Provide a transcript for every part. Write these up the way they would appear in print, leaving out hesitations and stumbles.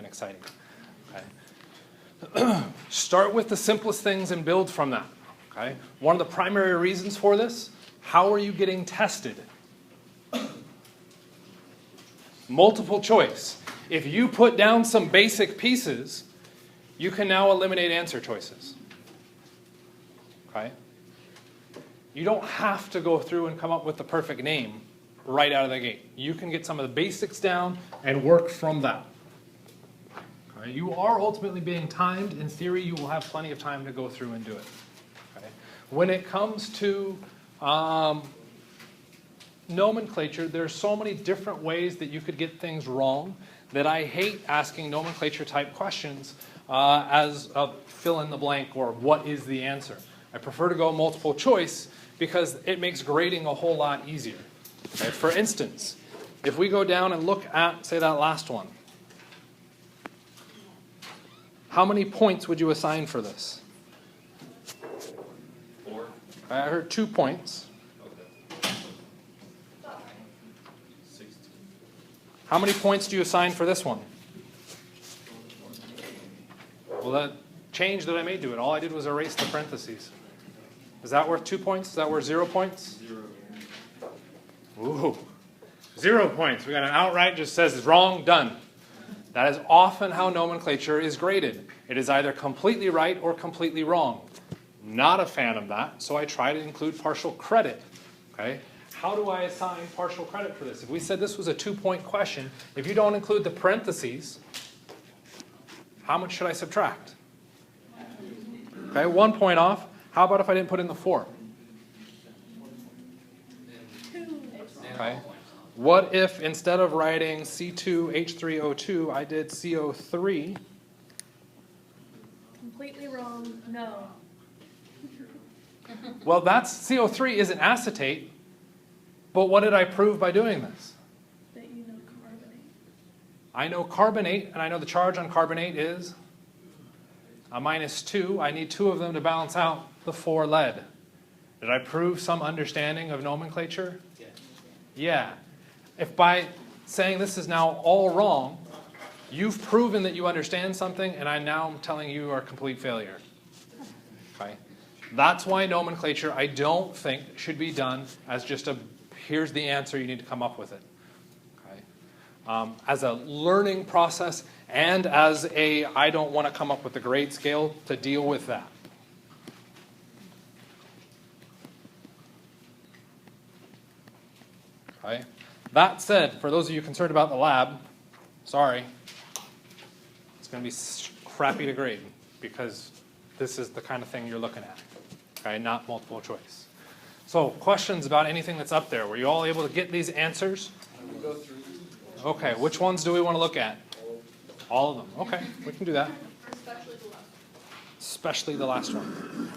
exciting. Okay. Start with the simplest things and build from that. Okay. One of the primary reasons for this, how are you getting tested? Multiple choice. If you put down some basic pieces, you can now eliminate answer choices. Okay? You don't have to go through and come up with the perfect name right out of the gate. You can get some of the basics down and work from that. Okay? You are ultimately being timed. In theory, you will have plenty of time to go through and do it. Okay? When it comes to nomenclature, there's so many different ways that you could get things wrong that I hate asking nomenclature type questions as a fill in the blank or what is the answer. I prefer to go multiple choice because it makes grading a whole lot easier. Okay? For instance, if we go down and look at, say, that last one, how many points would you assign for this? 4. I heard 2 points. Okay. 16. How many points do you assign for this one? Well, that change that I made to it, all I did was erase the parentheses. Is that worth 2 points? Is that worth 0 points? 0. Ooh, 0 points. We got an outright just says it's wrong, done. That is often how nomenclature is graded. It is either completely right or completely wrong. Not a fan of that, so I try to include partial credit. Okay? How do I assign partial credit for this? If we said this was a 2-point question, if you don't include the parentheses, how much should I subtract? Okay, 1 point off. How about if I didn't put in the 4? Okay. What if instead of writing C2H3O2, I did CO3? Completely wrong. No. Well, CO3 isn't acetate, but what did I prove by doing this? That you know carbonate. I know carbonate, and I know the charge on carbonate is a -2. I need 2 of them to balance out the 4 lead. Did I prove some understanding of nomenclature? Yeah. If by saying this is now all wrong, you've proven that you understand something, and I now am telling you are a complete failure. Okay? That's why nomenclature, I don't think, should be done as just a, here's the answer, you need to come up with it. Okay? As a learning process and as a, I don't want to come up with the grade scale to deal with that. Okay? That said, for those of you concerned about the lab, sorry, it's going to be crappy to grade because this is the kind of thing you're looking at, okay? Not multiple choice. So questions about anything that's up there? Were you all able to get these answers? Go through. Okay, which ones do we want to look at? All of them. Okay, we can do that. Especially the last one.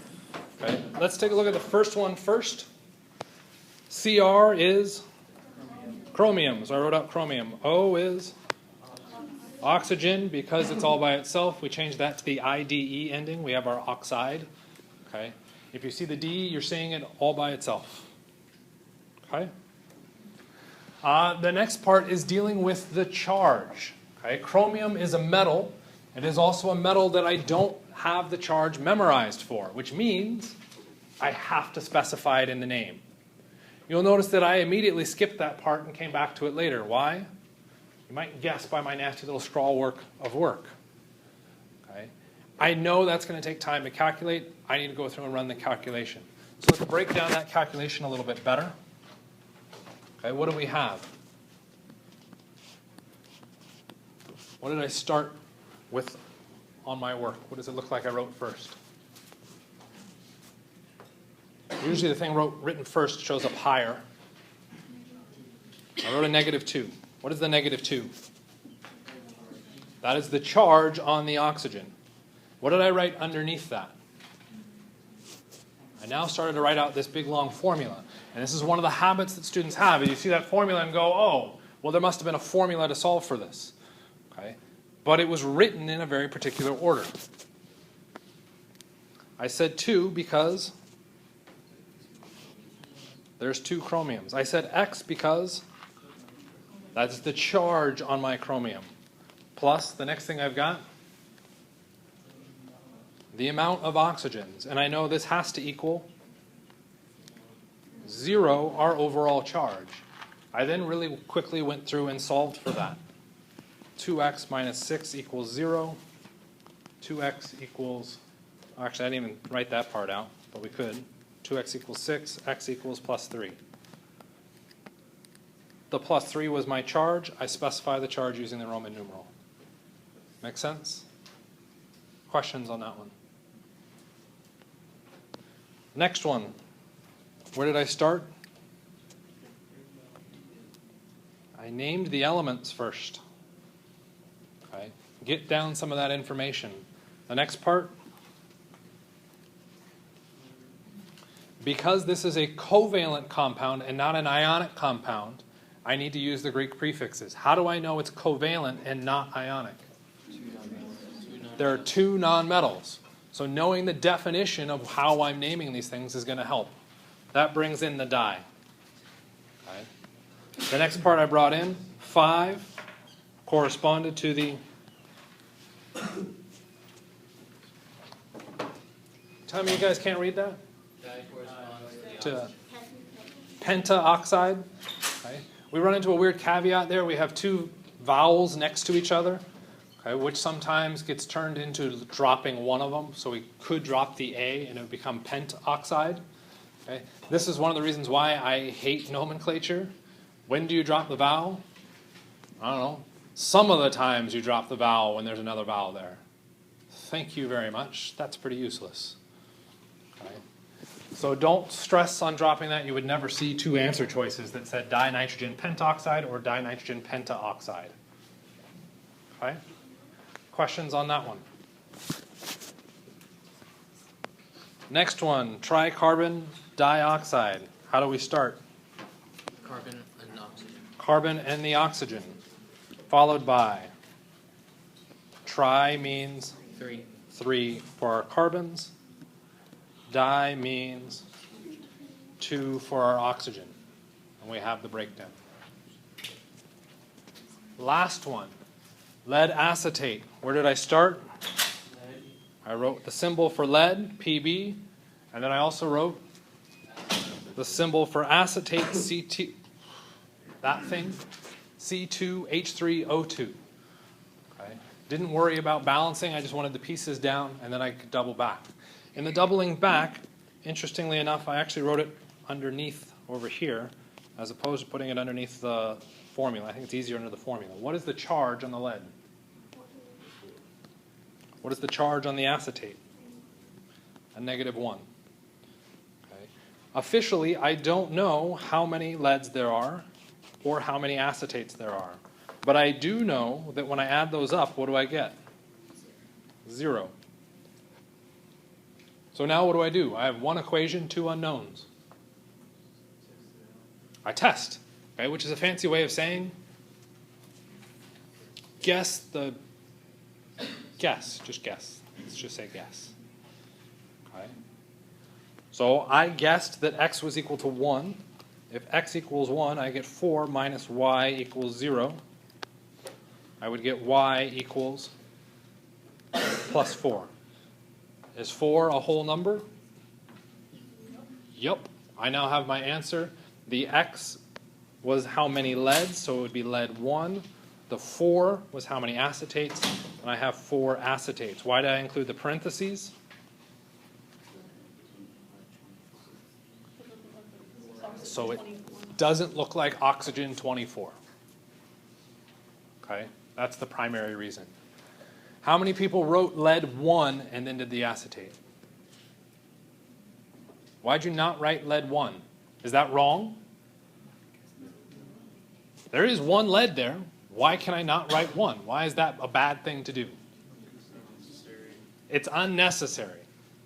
Okay, let's take a look at the first one first. CR is chromium, so I wrote out chromium. O is oxygen, because it's all by itself. We changed that to the IDE ending. We have our oxide. Okay. If you see the D, you're seeing it all by itself. Okay. The next part is dealing with the charge. Okay. Chromium is a metal. It is also a metal that I don't have the charge memorized for, which means I have to specify it in the name. You'll notice that I immediately skipped that part and came back to it later. Why? You might guess by my nasty little scrawl work of work. Okay. I know that's going to take time to calculate. I need to go through and run the calculation. So let's break down that calculation a little bit better. Okay, what do we have? What did I start with on my work? What does it look like I wrote first? Usually the thing written first shows up higher. I wrote a -2. What is the -2? That is the charge on the oxygen. What did I write underneath that? I now started to write out this big long formula. And this is one of the habits that students have. Is you see that formula and go, oh, well, there must have been a formula to solve for this. Okay? But it was written in a very particular order. I said 2 because there's 2 chromiums. I said X because that's the charge on my chromium. plus the next thing I've got, the amount of oxygens. And I know this has to equal 0, our overall charge. I then really quickly went through and solved for that. 2x minus 6 equals 0. 2x equals, actually I didn't even write that part out, but we could. 2x equals 6, x equals plus 3. The plus 3 was my charge. I specify the charge using the Roman numeral. Make sense? Questions on that one? Next one. Where did I start? I named the elements first. Okay. Get down some of that information. The next part, because this is a covalent compound and not an ionic compound, I need to use the Greek prefixes. How do I know it's covalent and not ionic? There are two nonmetals. So knowing the definition of how I'm naming these things is going to help. That brings in the di. Okay. The next part I brought in, 5, corresponded to the... Tell me you guys can't read that? To pentaoxide. Okay. We run into a weird caveat there. We have two vowels next to each other, okay, which sometimes gets turned into dropping one of them. So we could drop the A and it would become pentoxide. Okay. This is one of the reasons why I hate nomenclature. When do you drop the vowel? I don't know. Some of the times you drop the vowel when there's another vowel there. Thank you very much. That's pretty useless. Okay. So don't stress on dropping that. You would never see two answer choices that said dinitrogen pentoxide or dinitrogen pentaoxide. Okay? Questions on that one? Next one, tricarbon dioxide. How do we start? Carbon and oxygen. Carbon and the oxygen. Followed by tri means 3 for our carbons. Di means 2 for our oxygen. And we have the breakdown. Last one, lead acetate. Where did I start? I wrote the symbol for lead, Pb, and then I also wrote the symbol for acetate, Ct, that thing, C2H3O2. Okay. Didn't worry about balancing, I just wanted the pieces down, and then I could double back. In the doubling back, interestingly enough, I actually wrote it underneath over here, as opposed to putting it underneath the formula. I think it's easier under the formula. What is the charge on the lead? What is the charge on the acetate? A -1. Okay. Officially, I don't know how many leads there are or how many acetates there are. But I do know that when I add those up, what do I get? 0. So now what do? I have one equation, two unknowns. I test, okay, which is a fancy way of saying guess. Just guess. Let's just say guess. Okay. So I guessed that x was equal to 1. If x equals 1, I get 4 minus y equals 0. I would get y equals plus 4. Is 4 a whole number? Yep. I now have my answer. The x was how many leads, so it would be lead 1. The 4 was how many acetates, and I have 4 acetates. Why did I include the parentheses? So it doesn't look like oxygen 24. Okay, that's the primary reason. How many people wrote lead 1 and then did the acetate? Why'd you not write lead 1? Is that wrong? There is one lead there. Why can I not write 1? Why is that a bad thing to do? It's unnecessary.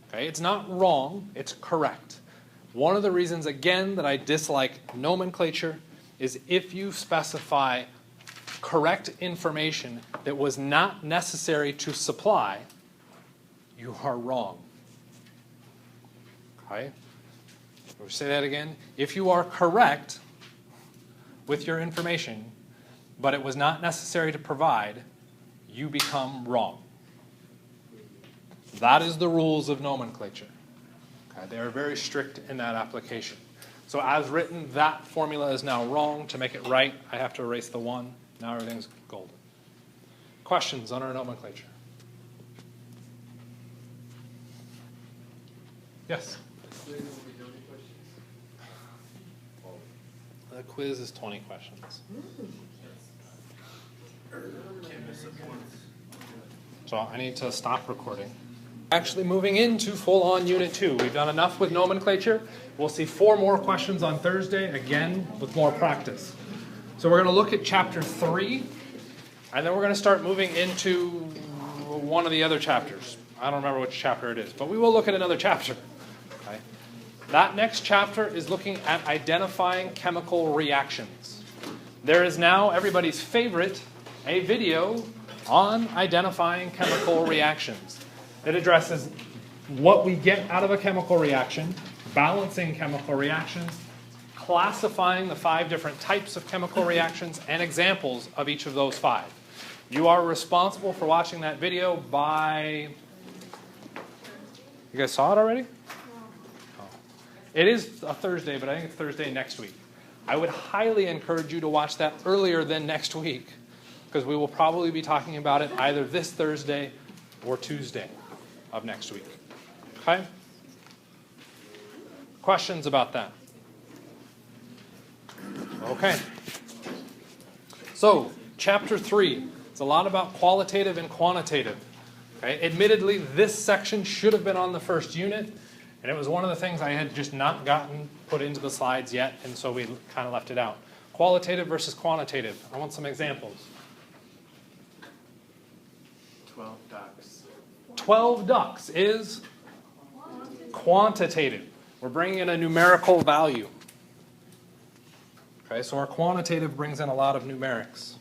Okay, it's not wrong, it's correct. One of the reasons, again, that I dislike nomenclature is if you specify correct information that was not necessary to supply, you are wrong. Okay? We'll say that again. If you are correct with your information, but it was not necessary to provide, you become wrong. That is the rules of nomenclature. Okay, they are very strict in that application. So as written, that formula is now wrong. To make it right, I have to erase the 1. Now everything's golden. Questions on our nomenclature? Yes? The quiz is 20 questions. So I need to stop recording. Actually moving into full-on Unit 2. We've done enough with nomenclature. We'll see 4 more questions on Thursday, again, with more practice. So we're going to look at Chapter 3, and then we're going to start moving into one of the other chapters. I don't remember which chapter it is, but we will look at another chapter. Okay? That next chapter is looking at identifying chemical reactions. There is now everybody's favorite, a video on identifying chemical reactions. It addresses what we get out of a chemical reaction, balancing chemical reactions, classifying the 5 different types of chemical reactions, and examples of each of those 5. You are responsible for watching that video by... You guys saw it already? Oh. It is a Thursday, but I think it's Thursday next week. I would highly encourage you to watch that earlier than next week, because we will probably be talking about it either this Thursday or Tuesday of next week. Okay? Questions about that? Okay. So, Chapter 3. It's a lot about qualitative and quantitative. Okay? Admittedly, this section should have been on the first unit, and it was one of the things I had just not gotten put into the slides yet, and so we kind of left it out. Qualitative versus quantitative. I want some examples. 12 ducks. 12 ducks is quantitative. We're bringing in a numerical value. Okay, so our quantitative brings in a lot of numerics.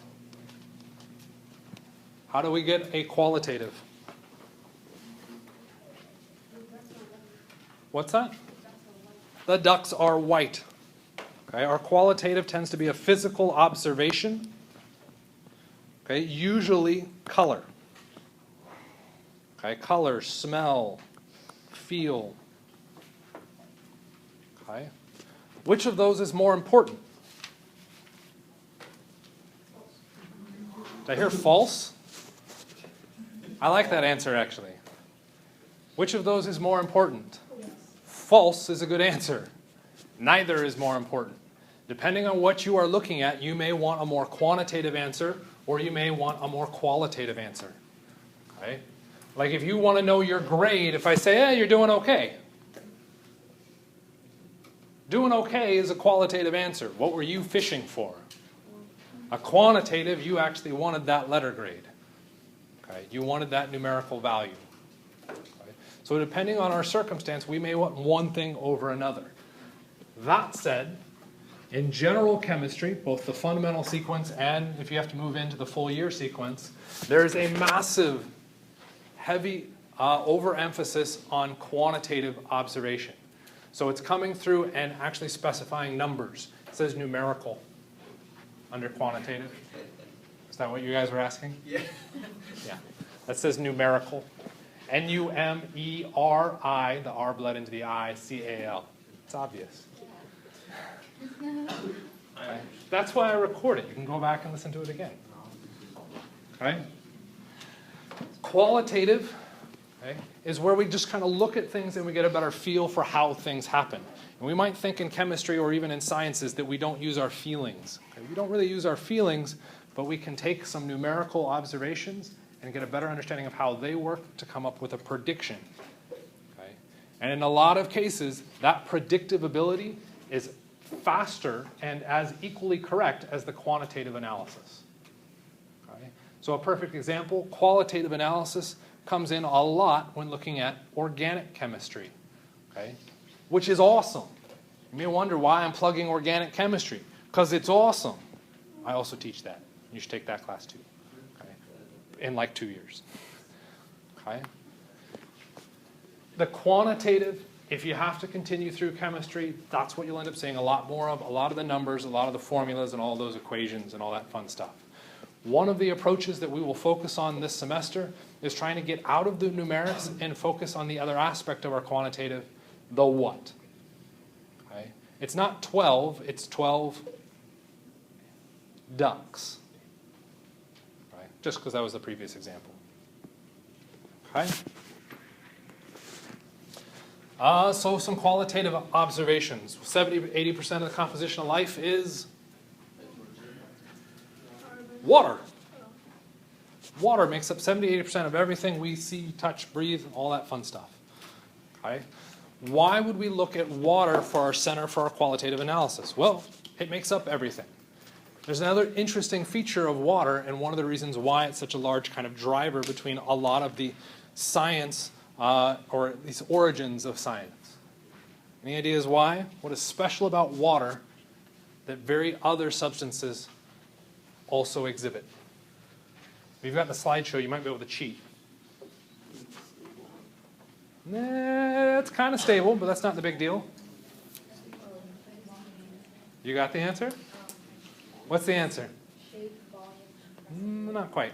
How do we get a qualitative? What's that? The ducks are white. Okay, our qualitative tends to be a physical observation. Okay, usually color. Okay, color, smell, feel. Okay. Which of those is more important? Did I hear false? I like that answer, actually. Which of those is more important? False is a good answer. Neither is more important. Depending on what you are looking at, you may want a more quantitative answer, or you may want a more qualitative answer. Okay? Like if you want to know your grade, if I say, hey, you're doing okay. Doing okay is a qualitative answer. What were you fishing for? A quantitative, you actually wanted that letter grade. Okay? You wanted that numerical value. Okay? So depending on our circumstance, we may want one thing over another. That said, in general chemistry, both the fundamental sequence and if you have to move into the full year sequence, there is a massive, heavy overemphasis on quantitative observation. So it's coming through and actually specifying numbers. It says numerical under quantitative. Is that what you guys were asking? Yeah. Yeah. That says numerical. N-U-M-E-R-I, the R bled into the I, C-A-L. It's obvious. Okay. That's why I record it. You can go back and listen to it again. Okay? Qualitative, okay, is where we just kind of look at things and we get a better feel for how things happen. And we might think in chemistry or even in sciences that we don't use our feelings. Okay? We don't really use our feelings, but we can take some numerical observations and get a better understanding of how they work to come up with a prediction. Okay? And in a lot of cases, that predictive ability is faster and as equally correct as the quantitative analysis. Okay? So a perfect example, qualitative analysis comes in a lot when looking at organic chemistry, okay? Which is awesome. You may wonder why I'm plugging organic chemistry, because it's awesome. I also teach that. You should take that class too, okay? In like 2 years. Okay? The quantitative, if you have to continue through chemistry, that's what you'll end up seeing a lot more of, a lot of the numbers, a lot of the formulas, and all those equations and all that fun stuff. One of the approaches that we will focus on this semester is trying to get out of the numerics and focus on the other aspect of our quantitative, the what. Okay? It's not 12, it's 12 ducks. Right? Just because that was the previous example. Okay? So some qualitative observations. 70-80% of the composition of life is water. Water makes up 70-80% of everything we see, touch, breathe, all that fun stuff. Okay? Why would we look at water for our center for our qualitative analysis? Well, it makes up everything. There's another interesting feature of water, and one of the reasons why it's such a large kind of driver between a lot of the science, or these origins of science. Any ideas why? What is special about water that very other substances also exhibit? If you've got the slideshow, you might be able to cheat. It's kind of stable, but that's not the big deal. You got the answer? What's the answer? Shape, volume. Not quite.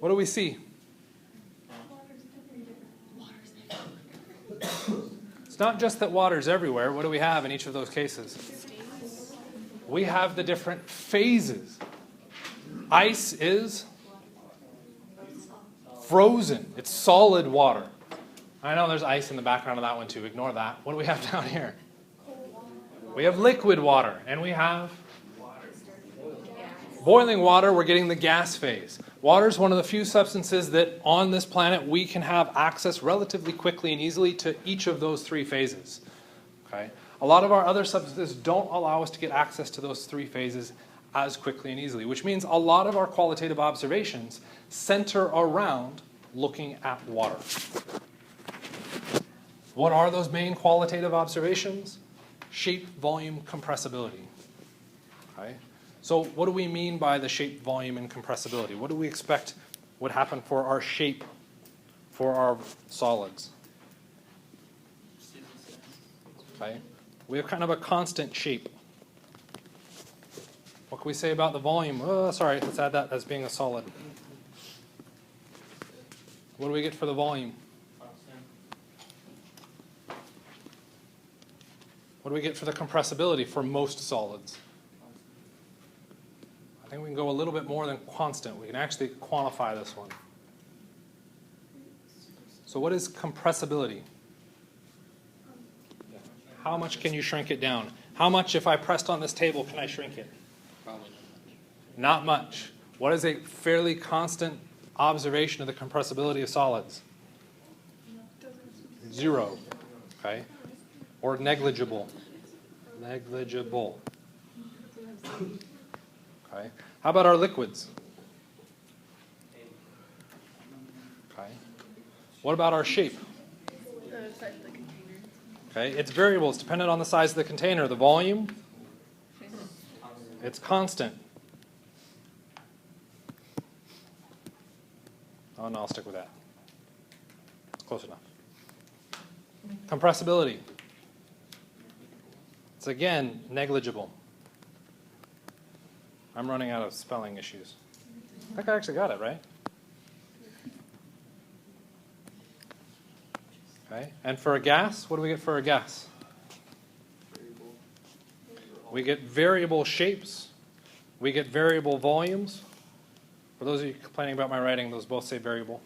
What do we see? It's not just that water's everywhere. What do we have in each of those cases? We have the different phases. Ice is frozen. It's solid water. I know there's ice in the background of that one too. Ignore that. What do we have down here? We have liquid water, and we have boiling water. We're getting the gas phase. Water is one of the few substances that on this planet we can have access relatively quickly and easily to each of those three phases. Okay? A lot of our other substances don't allow us to get access to those three phases as quickly and easily, which means a lot of our qualitative observations center around looking at water. What are those main qualitative observations? Shape, volume, compressibility. Okay? So what do we mean by the shape, volume, and compressibility? What do we expect would happen for our shape, for our solids? Okay? We have kind of a constant shape. What can we say about the volume? Oh, sorry, let's add that as being a solid. What do we get for the volume? What do we get for the compressibility for most solids? I think we can go a little bit more than constant. We can actually quantify this one. So what is compressibility? How much can you shrink it down? How much, if I pressed on this table, can I shrink it? Probably Not much. What is a fairly constant observation of the compressibility of solids? 0. Okay? Or negligible. Negligible. Okay. How about our liquids? Okay. What about our shape? The size of the container. Okay. It's variable. It's dependent on the size of the container. The volume? It's constant. Oh, no, I'll stick with that. Close enough. Compressibility. It's, again, negligible. I'm running out of spelling issues. I think I actually got it, right? Okay. And for a gas, what do we get for a gas? We get variable shapes. We get variable volumes. For those of you complaining about my writing, those both say variable.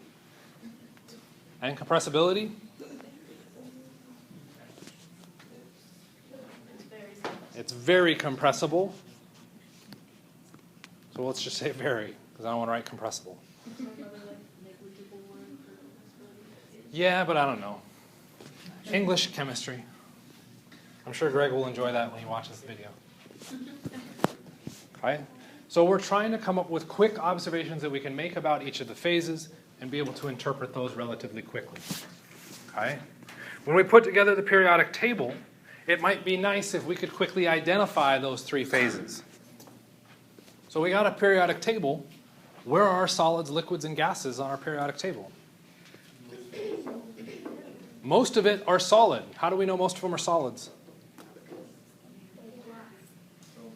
And compressibility? It's very compressible. So let's just say very, because I don't want to write compressible. Yeah, but I don't know. English, chemistry. I'm sure Greg will enjoy that when he watches the video. Okay? So we're trying to come up with quick observations that we can make about each of the phases and be able to interpret those relatively quickly. Okay? When we put together the periodic table, it might be nice if we could quickly identify those three phases. So we got a periodic table. Where are our solids, liquids, and gases on our periodic table? Most of it are solid. How do we know most of them are solids?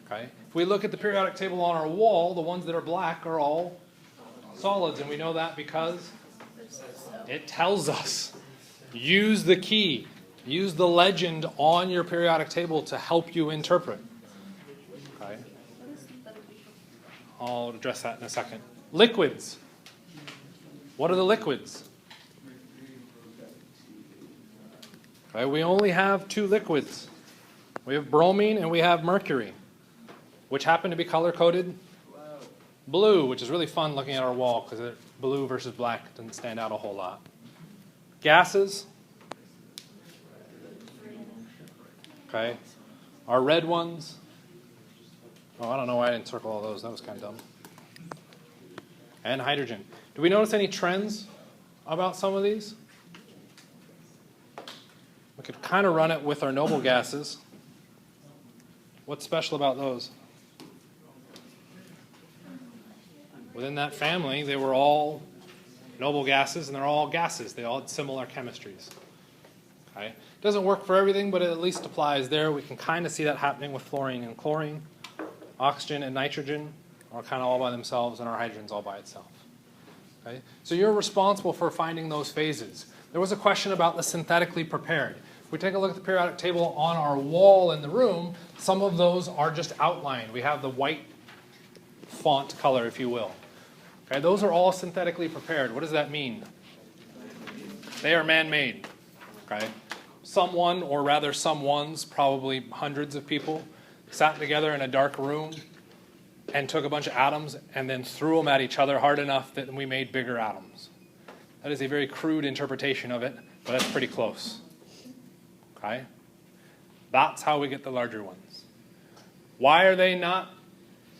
Okay? If we look at the periodic table on our wall, the ones that are black are all solids, and we know that because it tells us. Use the key. Use the legend on your periodic table to help you interpret. Okay? I'll address that in a second. Liquids. What are the liquids? Okay, we only have two liquids. We have bromine and we have mercury, which happen to be color-coded blue, which is really fun looking at our wall because blue versus black doesn't stand out a whole lot. Gases. Okay. Our red ones. Oh, I don't know why I didn't circle all those. That was kind of dumb. And hydrogen. Do we notice any trends about some of these? We could kind of run it with our noble gases. What's special about those? Within that family, they were all noble gases, and they're all gases. They all had similar chemistries. Okay? Doesn't work for everything, but it at least applies there. We can kind of see that happening with fluorine and chlorine. Oxygen and nitrogen are kind of all by themselves, and our hydrogen's all by itself. Okay? So you're responsible for finding those phases. There was a question about the synthetically prepared. If we take a look at the periodic table on our wall in the room, some of those are just outlined. We have the white font color, if you will. Okay, those are all synthetically prepared. What does that mean? They are man-made. Okay? Someone, or rather someones, probably hundreds of people, sat together in a dark room and took a bunch of atoms and then threw them at each other hard enough that we made bigger atoms. That is a very crude interpretation of it, but that's pretty close. Okay? That's how we get the larger ones. Why are they not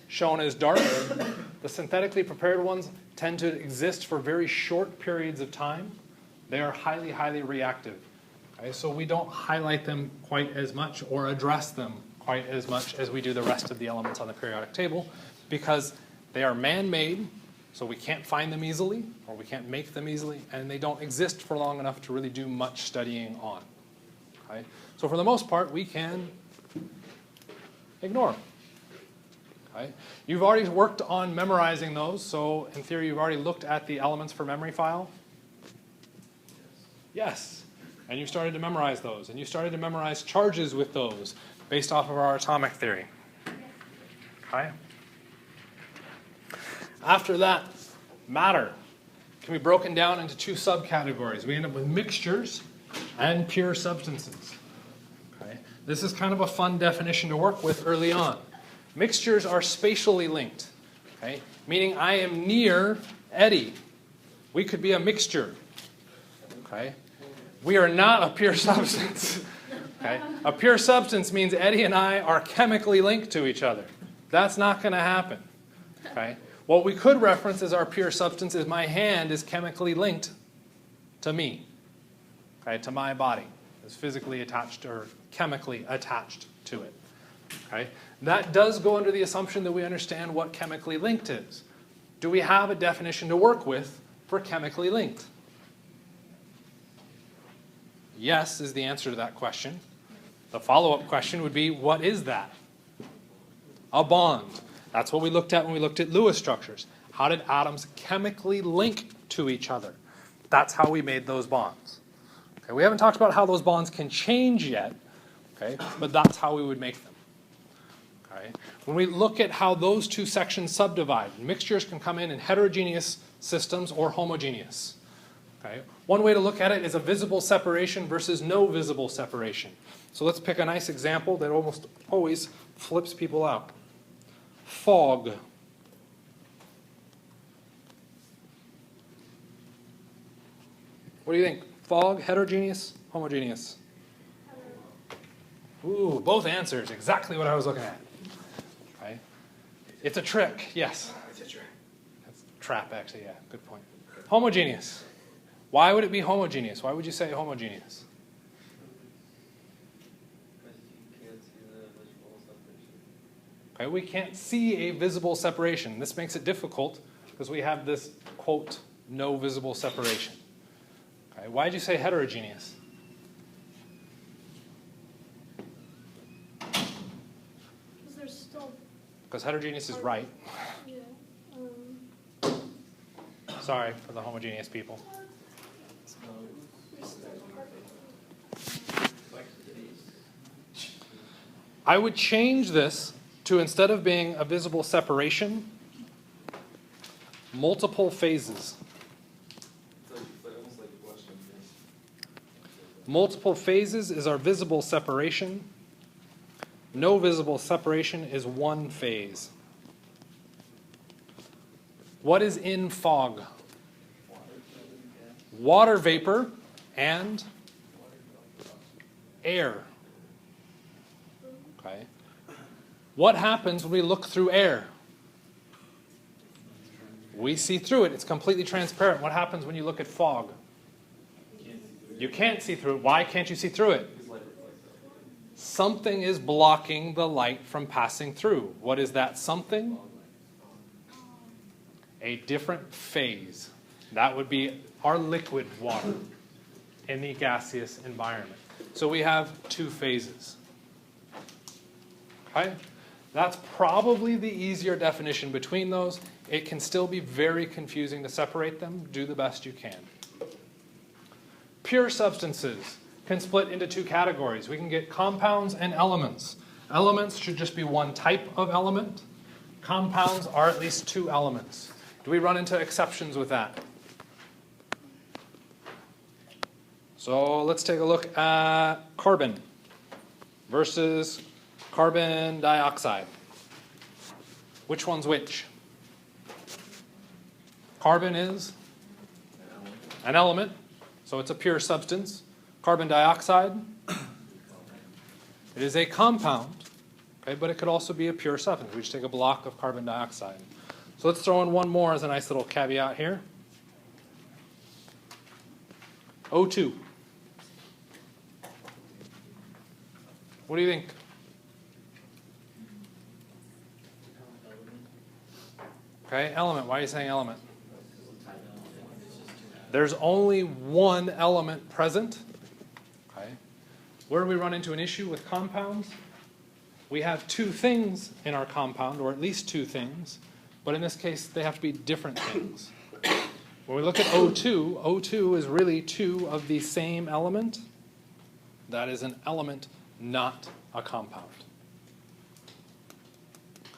shown as dark? The synthetically prepared ones tend to exist for very short periods of time. They are highly, highly reactive. Okay? So we don't highlight them quite as much or address them quite as much as we do the rest of the elements on the periodic table because they are man-made, so we can't find them easily or we can't make them easily, and they don't exist for long enough to really do much studying on. Okay? So for the most part, we can ignore them. Okay? You've already worked on memorizing those, so in theory you've already looked at the elements for memory file? Yes. And you started to memorize those, and you started to memorize charges with those based off of our atomic theory. Okay? After that, matter can be broken down into two subcategories. We end up with mixtures and pure substances. Okay? This is kind of a fun definition to work with early on. Mixtures are spatially linked, okay? Meaning I am near Eddie. We could be a mixture. Okay? We are not a pure substance. Okay? A pure substance means Eddie and I are chemically linked to each other. That's not going to happen. Okay? What we could reference as our pure substance is my hand is chemically linked to me. Okay? To my body. It's physically attached or chemically attached to it. Okay? That does go under the assumption that we understand what chemically linked is. Do we have a definition to work with for chemically linked? Yes is the answer to that question. The follow-up question would be, what is that? A bond. That's what we looked at when we looked at Lewis structures. How did atoms chemically link to each other? That's how we made those bonds. Okay, we haven't talked about how those bonds can change yet, okay, but that's how we would make them. Okay? When we look at how those two sections subdivide, mixtures can come in heterogeneous systems or homogeneous. Okay? One way to look at it is a visible separation versus no visible separation. So let's pick a nice example that almost always flips people out. Fog. What do you think? Fog, heterogeneous, homogeneous? Ooh, both answers. Exactly what I was looking at. Okay. It's a trick, yes. It's a trick. That's a trap, actually, yeah. Good point. Homogeneous. Why would it be homogeneous? Why would you say homogeneous? Okay, we can't see a visible separation. This makes it difficult because we have this, quote, no visible separation. Okay, why did you say heterogeneous? Because there's still because heterogeneous is right. Yeah. Sorry for the homogeneous people. I would change this to, instead of being a visible separation, multiple phases. Multiple phases is our visible separation. No visible separation is one phase. What is in fog? Water vapor and air. Okay. What happens when we look through air? We see through it. It's completely transparent. What happens when you look at fog? You can't see through it. Why can't you see through it? Something is blocking the light from passing through. What is that something? A different phase. That would be our liquid water in the gaseous environment. So we have two phases. Okay? That's probably the easier definition between those. It can still be very confusing to separate them. Do the best you can. Pure substances can split into two categories. We can get compounds and elements. Elements should just be one type of element. Compounds are at least two elements. Do we run into exceptions with that? So let's take a look at carbon versus carbon dioxide. Which one's which? Carbon is an element, so it's a pure substance. Carbon dioxide, it is a compound, okay, but it could also be a pure substance. We just take a block of carbon dioxide. So let's throw in one more as a nice little caveat here. O2. What do you think? Okay, element. Why are you saying element? There's only one element present. Okay. Where do we run into an issue with compounds? We have two things in our compound, or at least two things, but in this case, they have to be different things. When we look at O2, O2 is really two of the same element. That is an element, not a compound.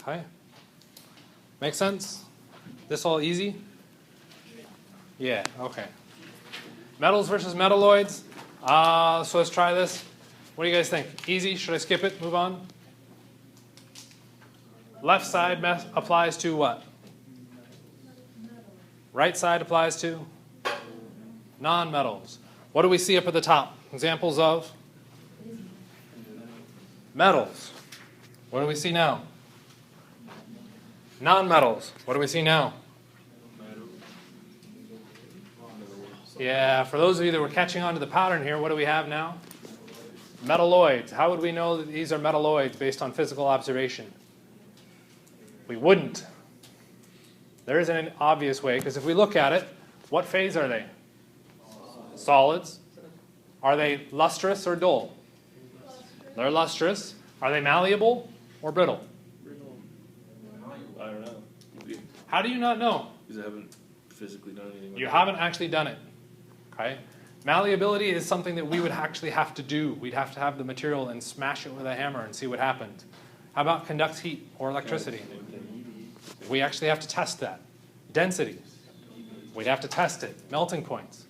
Okay? Make sense? This all easy? Yeah, okay. Metals versus metalloids. So let's try this. What do you guys think? Easy? Should I skip it? Move on? Left side applies to what? Right side applies to? Non-metals. What do we see up at the top? Examples of? Metals. What do we see now? Non-metals. What do we see now? Yeah, for those of you that were catching on to the pattern here, what do we have now? Metalloids. How would we know that these are metalloids based on physical observation? We wouldn't. There isn't an obvious way, because if we look at it, what phase are they? Solids. Are they lustrous or dull? They're lustrous. Are they malleable or brittle? I don't know. How do you not know? Because I haven't physically done anything. You haven't actually done it. Okay? Malleability is something that we would actually have to do. We'd have to have the material and smash it with a hammer and see what happened. How about conducts heat or electricity? We actually have to test that. Density. We'd have to test it. Melting points.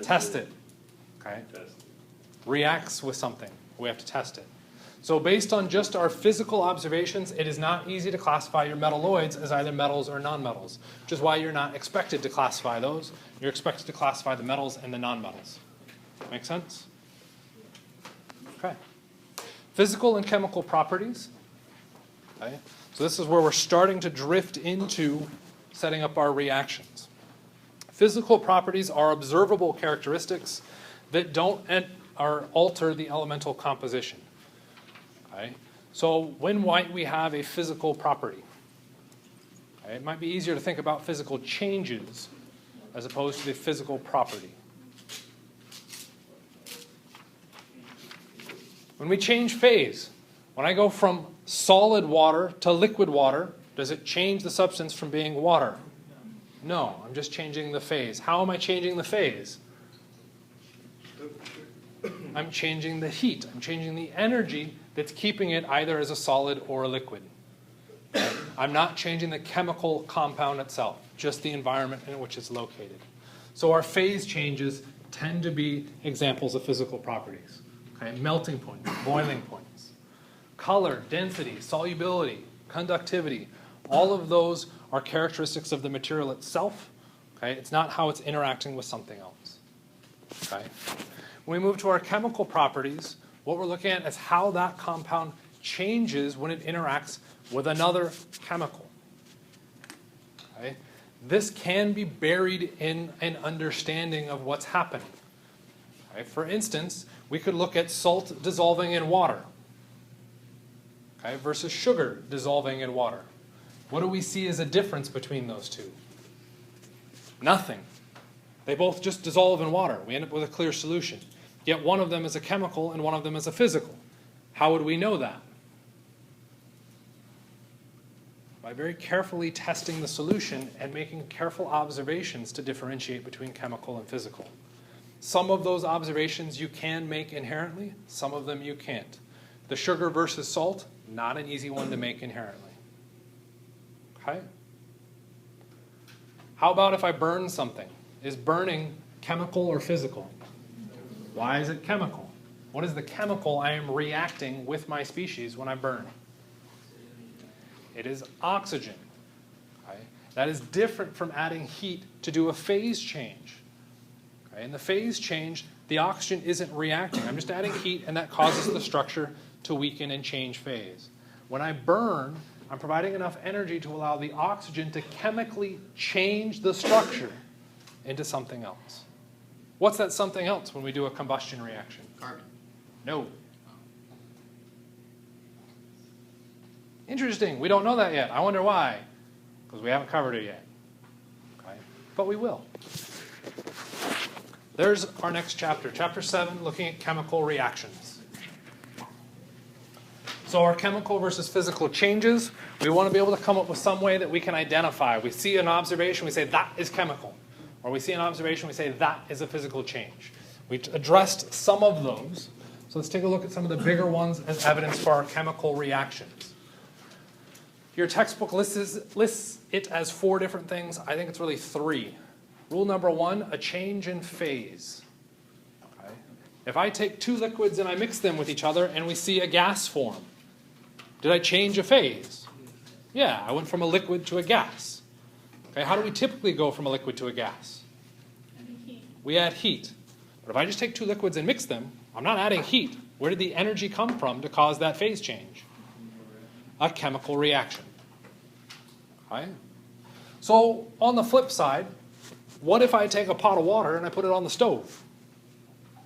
Test it. Okay? Reacts with something. We have to test it. So based on just our physical observations, it is not easy to classify your metalloids as either metals or nonmetals, which is why you're not expected to classify those. You're expected to classify the metals and the nonmetals. Make sense? Okay. Physical and chemical properties. Okay. So this is where we're starting to drift into setting up our reactions. Physical properties are observable characteristics that don't or alter the elemental composition. Okay. So when might we have a physical property? Okay. It might be easier to think about physical changes as opposed to the physical property. When we change phase, When I go from solid water to liquid water, does it change the substance from being water? No, I'm just changing the phase. How am I changing the phase? I'm changing the heat. I'm changing the energy that's keeping it either as a solid or a liquid. I'm not changing the chemical compound itself, just the environment in which it's located. So our phase changes tend to be examples of physical properties. Okay? Melting points, boiling points, color, density, solubility, conductivity, all of those are characteristics of the material itself. Okay? It's not how it's interacting with something else. Okay? When we move to our chemical properties, what we're looking at is how that compound changes when it interacts with another chemical. Okay? This can be buried in an understanding of what's happening. Okay? For instance, we could look at salt dissolving in water, okay, versus sugar dissolving in water. What do we see as a difference between those two? Nothing. They both just dissolve in water. We end up with a clear solution. Yet one of them is a chemical and one of them is a physical. How would we know that? By very carefully testing the solution and making careful observations to differentiate between chemical and physical. Some of those observations you can make inherently, some of them you can't. The sugar versus salt, not an easy one to make inherently. Okay? How about if I burn something? Is burning chemical or physical? Why is it chemical? What is the chemical I am reacting with my species when I burn? It is oxygen. Okay? That is different from adding heat to do a phase change. Okay? In the phase change, the oxygen isn't reacting. I'm just adding heat, and that causes the structure to weaken and change phase. When I burn, I'm providing enough energy to allow the oxygen to chemically change the structure into something else. What's that something else when we do a combustion reaction? Carbon. No. Interesting. We don't know that yet. I wonder why. Because we haven't covered it yet. Okay? But we will. There's our next chapter. Chapter 7, looking at chemical reactions. So our chemical versus physical changes, we want to be able to come up with some way that we can identify. We see an observation, we say that is chemical. Or we see an observation, we say that is a physical change. We addressed some of those. So let's take a look at some of the bigger ones as evidence for our chemical reactions. Your textbook lists it as 4 different things. I think it's really 3. Rule number 1, a change in phase. Okay. If I take 2 liquids and I mix them with each other and we see a gas form, did I change a phase? Yeah, I went from a liquid to a gas. Okay, how do we typically go from a liquid to a gas? We add heat. But if I just take 2 liquids and mix them, I'm not adding heat. Where did the energy come from to cause that phase change? A chemical reaction. Okay? So on the flip side, what if I take a pot of water and I put it on the stove?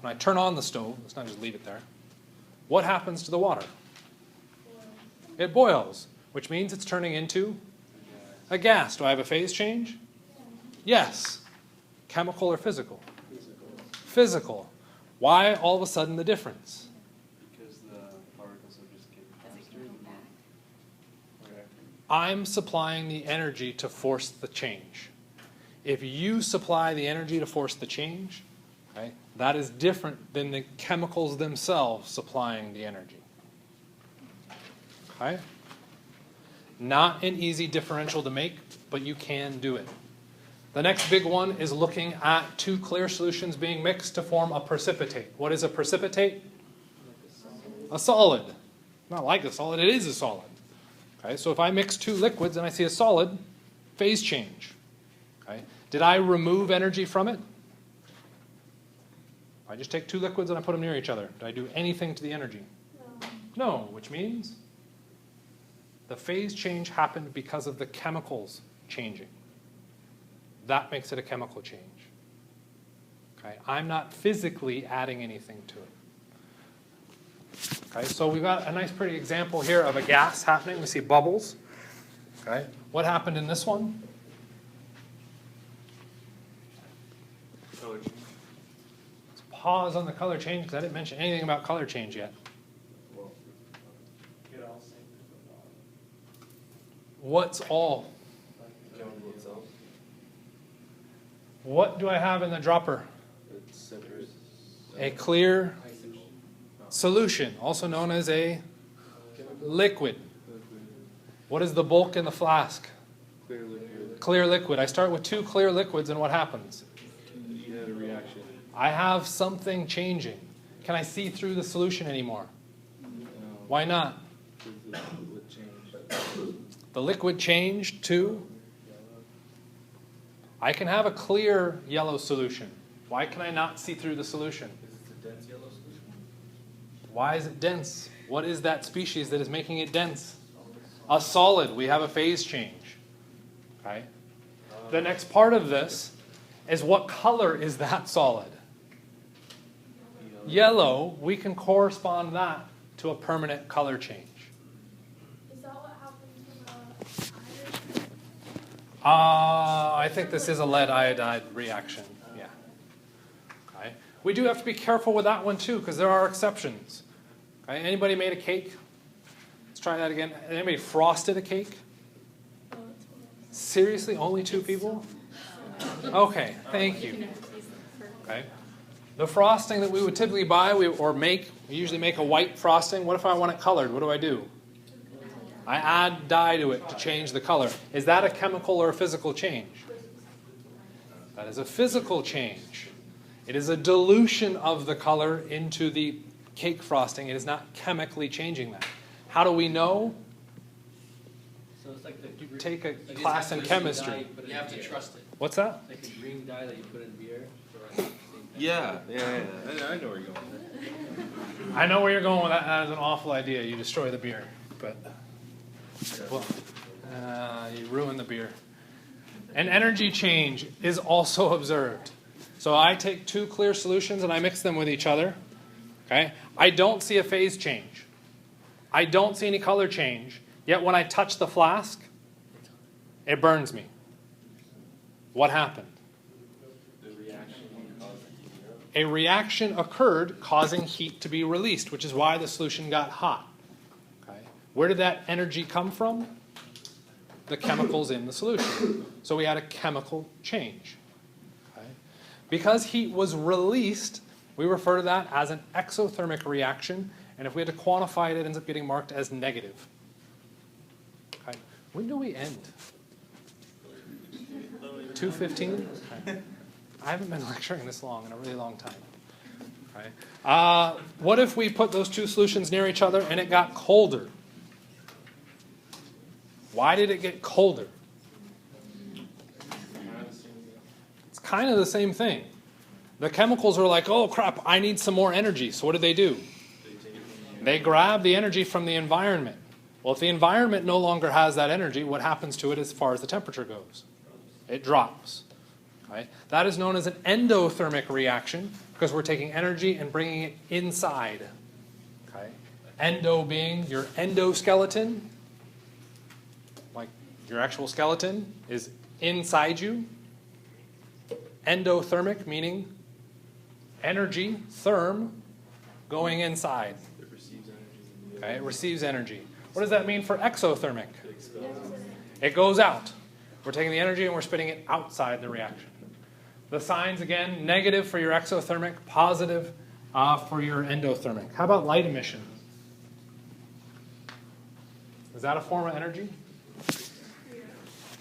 When I turn on the stove, let's not just leave it there. What happens to the water? It boils, which means it's turning into a gas. Do I have a phase change? Yes. Chemical or physical? Physical. Why all of a sudden the difference? Because the particles are just getting faster. Okay. I'm supplying the energy to force the change. If you supply the energy to force the change, okay, that is different than the chemicals themselves supplying the energy. Okay? Not an easy differential to make, but you can do it. The next big one is looking at 2 clear solutions being mixed to form a precipitate. What is a precipitate? A solid. Not like a solid, it is a solid. Okay, so if I mix 2 liquids and I see a solid, phase change. Okay, did I remove energy from it? I just take 2 liquids and I put them near each other. Did I do anything to the energy? No, which means the phase change happened because of the chemicals changing. That makes it a chemical change. Okay, I'm not physically adding anything to it. Okay, so we've got a nice pretty example here of a gas happening. We see bubbles. Okay, what happened in this one? Color change. Let's pause on the color change because I didn't mention anything about color change yet. Well, What's all? Chemical itself. What do I have in the dropper? It separates. A clear solution, also known as a liquid. What is the bulk in the flask? Clear liquid. Clear liquid. I start with 2 clear liquids, and what happens? You had a reaction. I have something changing. Can I see through the solution anymore? Why not? The liquid changed. The liquid changed to? I can have a clear yellow solution. Why can I not see through the solution? It's a dense yellow solution. Why is it dense? What is that species that is making it dense? A solid. We have a phase change. Okay. The next part of this is what color is that solid? Yellow. We can correspond that to a permanent color change. Is that what happens when iron? I think this is a lead iodide reaction. Yeah. Okay. We do have to be careful with that one too, because there are exceptions. Okay. Anybody made a cake? Let's try that again. Anybody frosted a cake? Seriously, only 2 people? Okay, thank you. Okay. The frosting that we would typically buy we usually make a white frosting. What if I want it colored? What do? I add dye to it to change the color. Is that a chemical or a physical change? That is a physical change. It is a dilution of the color into the cake frosting. It is not chemically changing that. How do we know? So it's like the You take a like it's class like in the chemistry. dye you put in You have to beer. trust it. What's that? Like the green dye that you put in beer. So it's the same thing. Yeah. I know where you're going. I know where you're going with that. That is an awful idea. You destroy the beer. But, well, you ruin the beer. An energy change is also observed. So I take 2 clear solutions and I mix them with each other. Okay? I don't see a phase change. I don't see any color change. Yet when I touch the flask, it burns me. What happened? The reaction caused it. A reaction occurred causing heat to be released, which is why the solution got hot. Okay? Where did that energy come from? The chemicals in the solution. So we had a chemical change. Okay? Because heat was released, we refer to that as an exothermic reaction, and if we had to quantify it, it ends up getting marked as negative. Okay? When do we end? 2:15? Okay. I haven't been lecturing this long in a really long time. Okay. What if we put those 2 solutions near each other and it got colder? Why did it get colder? It's kind of the same thing. The chemicals are like, oh crap, I need some more energy. So what do? They grab the energy from the environment. Well, if the environment no longer has that energy, what happens to it as far as the temperature goes? It drops. Okay? That is known as an endothermic reaction because we're taking energy and bringing it inside. Okay? Endo being your endoskeleton, like your actual skeleton is inside you. Endothermic meaning energy, therm, going inside. It receives energy. Okay? It receives energy. What does that mean for exothermic? It goes out. We're taking the energy and we're spitting it outside the reaction. The signs, again, negative for your exothermic, positive for your endothermic. How about light emission? Is that a form of energy?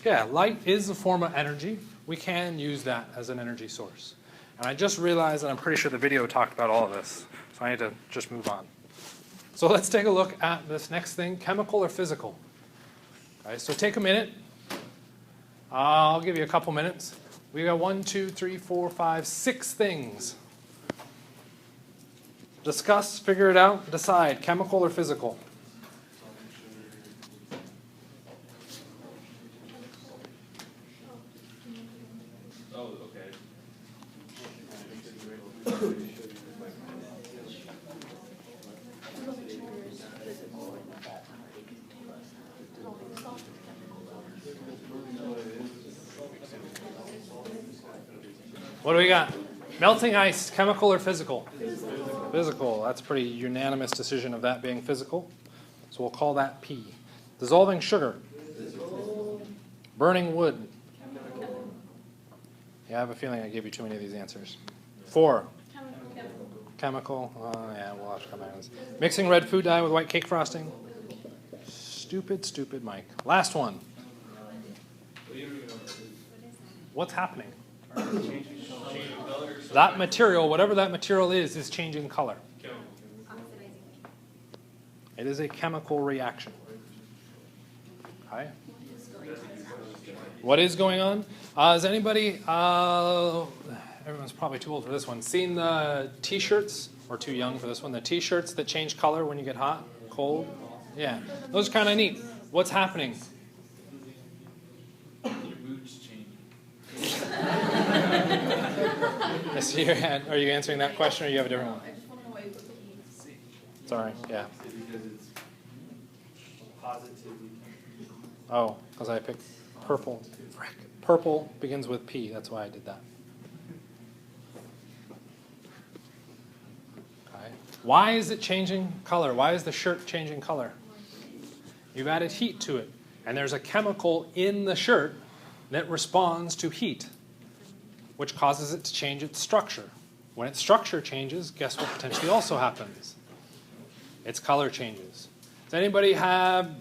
Yeah, light is a form of energy. We can use that as an energy source. And I just realized that I'm pretty sure the video talked about all of this. So I need to just move on. So let's take a look at this next thing, chemical or physical. Okay, so take a minute. I'll give you a couple minutes. We got 1, 2, 3, 4, 5, 6 things. Discuss, figure it out, decide, chemical or physical. Oh, okay. What do we got? Melting ice, chemical or physical? Physical. That's a pretty unanimous decision of that being physical. So we'll call that P. Dissolving sugar. Burning wood. Yeah, I have a feeling I gave you too many of these answers. 4. Chemical. Yeah, we'll have to come back to this. Mixing red food dye with white cake frosting. Stupid, stupid Mike. Last one. What's happening? That material, whatever that material is changing color. It is a chemical reaction. Okay. What is going on? Has anybody, everyone's probably too old for this one, seen the T-shirts, or too young for this one, the T-shirts that change color when you get hot, cold? Yeah, those are kind of neat. What's happening? Your mood's changing. I see your hand. Are you answering that question, or you have a different one? I just want to know why you put the key. Sorry, yeah. Because it's positively. Oh, because I picked purple. Frick. Purple begins with P. That's why I did that. Okay. Why is it changing color? Why is the shirt changing color? You've added heat to it. And there's a chemical in the shirt that responds to heat, which causes it to change its structure. When its structure changes, guess what potentially also happens? Its color changes. Does anybody have,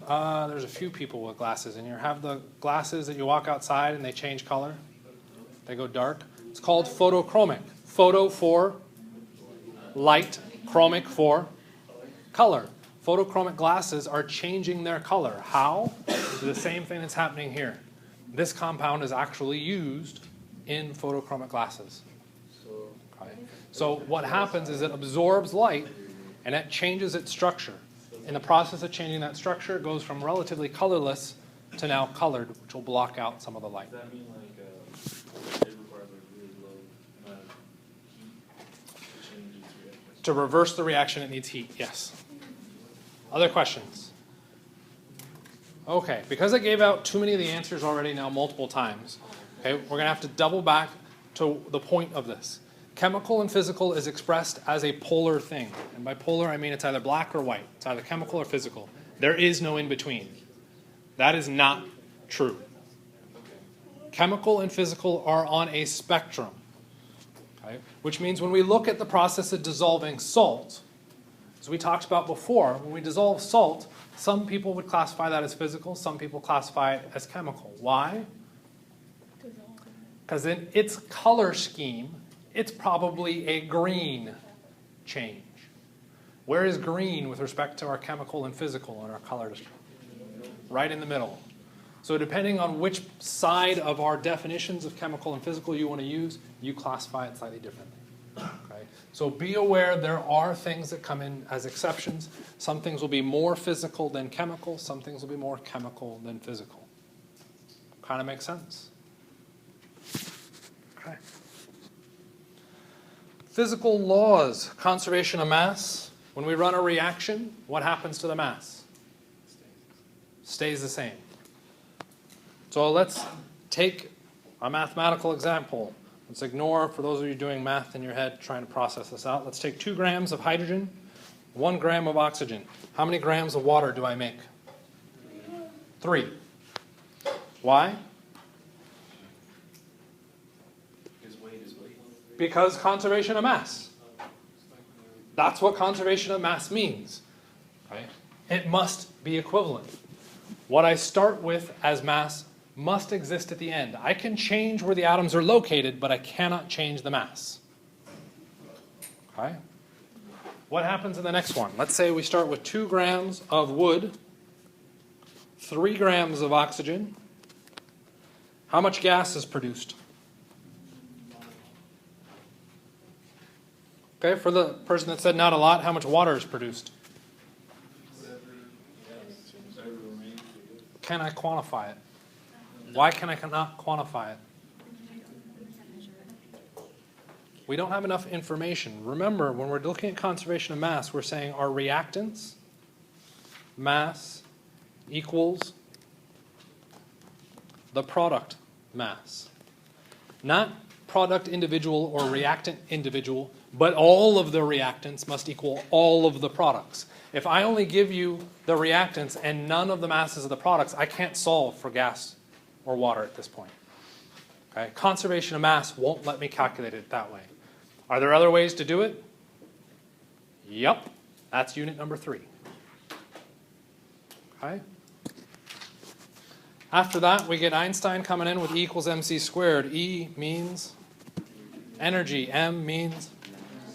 there's a few people with glasses in here, have the glasses that you walk outside and they change color? They go dark? It's called photochromic. Photo for light, chromic for color. Photochromic glasses are changing their color. How? It's the same thing that's happening here. This compound is actually used in photochromic glasses. Okay. So what happens is it absorbs light and it changes its structure. In the process of changing that structure, it goes from relatively colorless to now colored, which will block out some of the light. Does that mean like it requires like really low amount of heat to change its reaction? To reverse the reaction, it needs heat, yes. Other questions? Okay, because I gave out too many of the answers already now multiple times, okay, we're going to have to double back to the point of this. Chemical and physical is expressed as a polar thing. And by polar, I mean it's either black or white. It's either chemical or physical. There is no in-between. That is not true. Chemical and physical are on a spectrum. Okay? Which means when we look at the process of dissolving salt, as we talked about before, when we dissolve salt, some people would classify that as physical, some people classify it as chemical. Why? Because in its color scheme, it's probably a green change. Where is green with respect to our chemical and physical and our color? Right in the middle. So depending on which side of our definitions of chemical and physical you want to use, you classify it slightly differently. Okay? So be aware there are things that come in as exceptions. Some things will be more physical than chemical. Some things will be more chemical than physical. Kind of makes sense? Okay. Physical laws, conservation of mass. When we run a reaction, what happens to the mass? Stays the same. So let's take a mathematical example. Let's ignore, for those of you doing math in your head, trying to process this out. Let's take 2 grams of hydrogen, 1 gram of oxygen. How many grams of water do I make? 3. Why? Because weight is weight. Because conservation of mass. That's what conservation of mass means. Right? It must be equivalent. What I start with as mass must exist at the end. I can change where the atoms are located, but I cannot change the mass. Okay? What happens in the next one? Let's say we start with 2 grams of wood, 3 grams of oxygen. How much gas is produced? Okay, for the person that said not a lot, how much water is produced? Can I quantify it? Why can I not quantify it? We don't have enough information. Remember, when we're looking at conservation of mass, we're saying our reactants, mass, equals the product mass. Not product individual or reactant individual, but all of the reactants must equal all of the products. If I only give you the reactants and none of the masses of the products, I can't solve for gas or water at this point. Okay? Conservation of mass won't let me calculate it that way. Are there other ways to do it? Yep. That's unit number 3. Okay? After that, we get Einstein coming in with E equals mc squared. E means energy. M means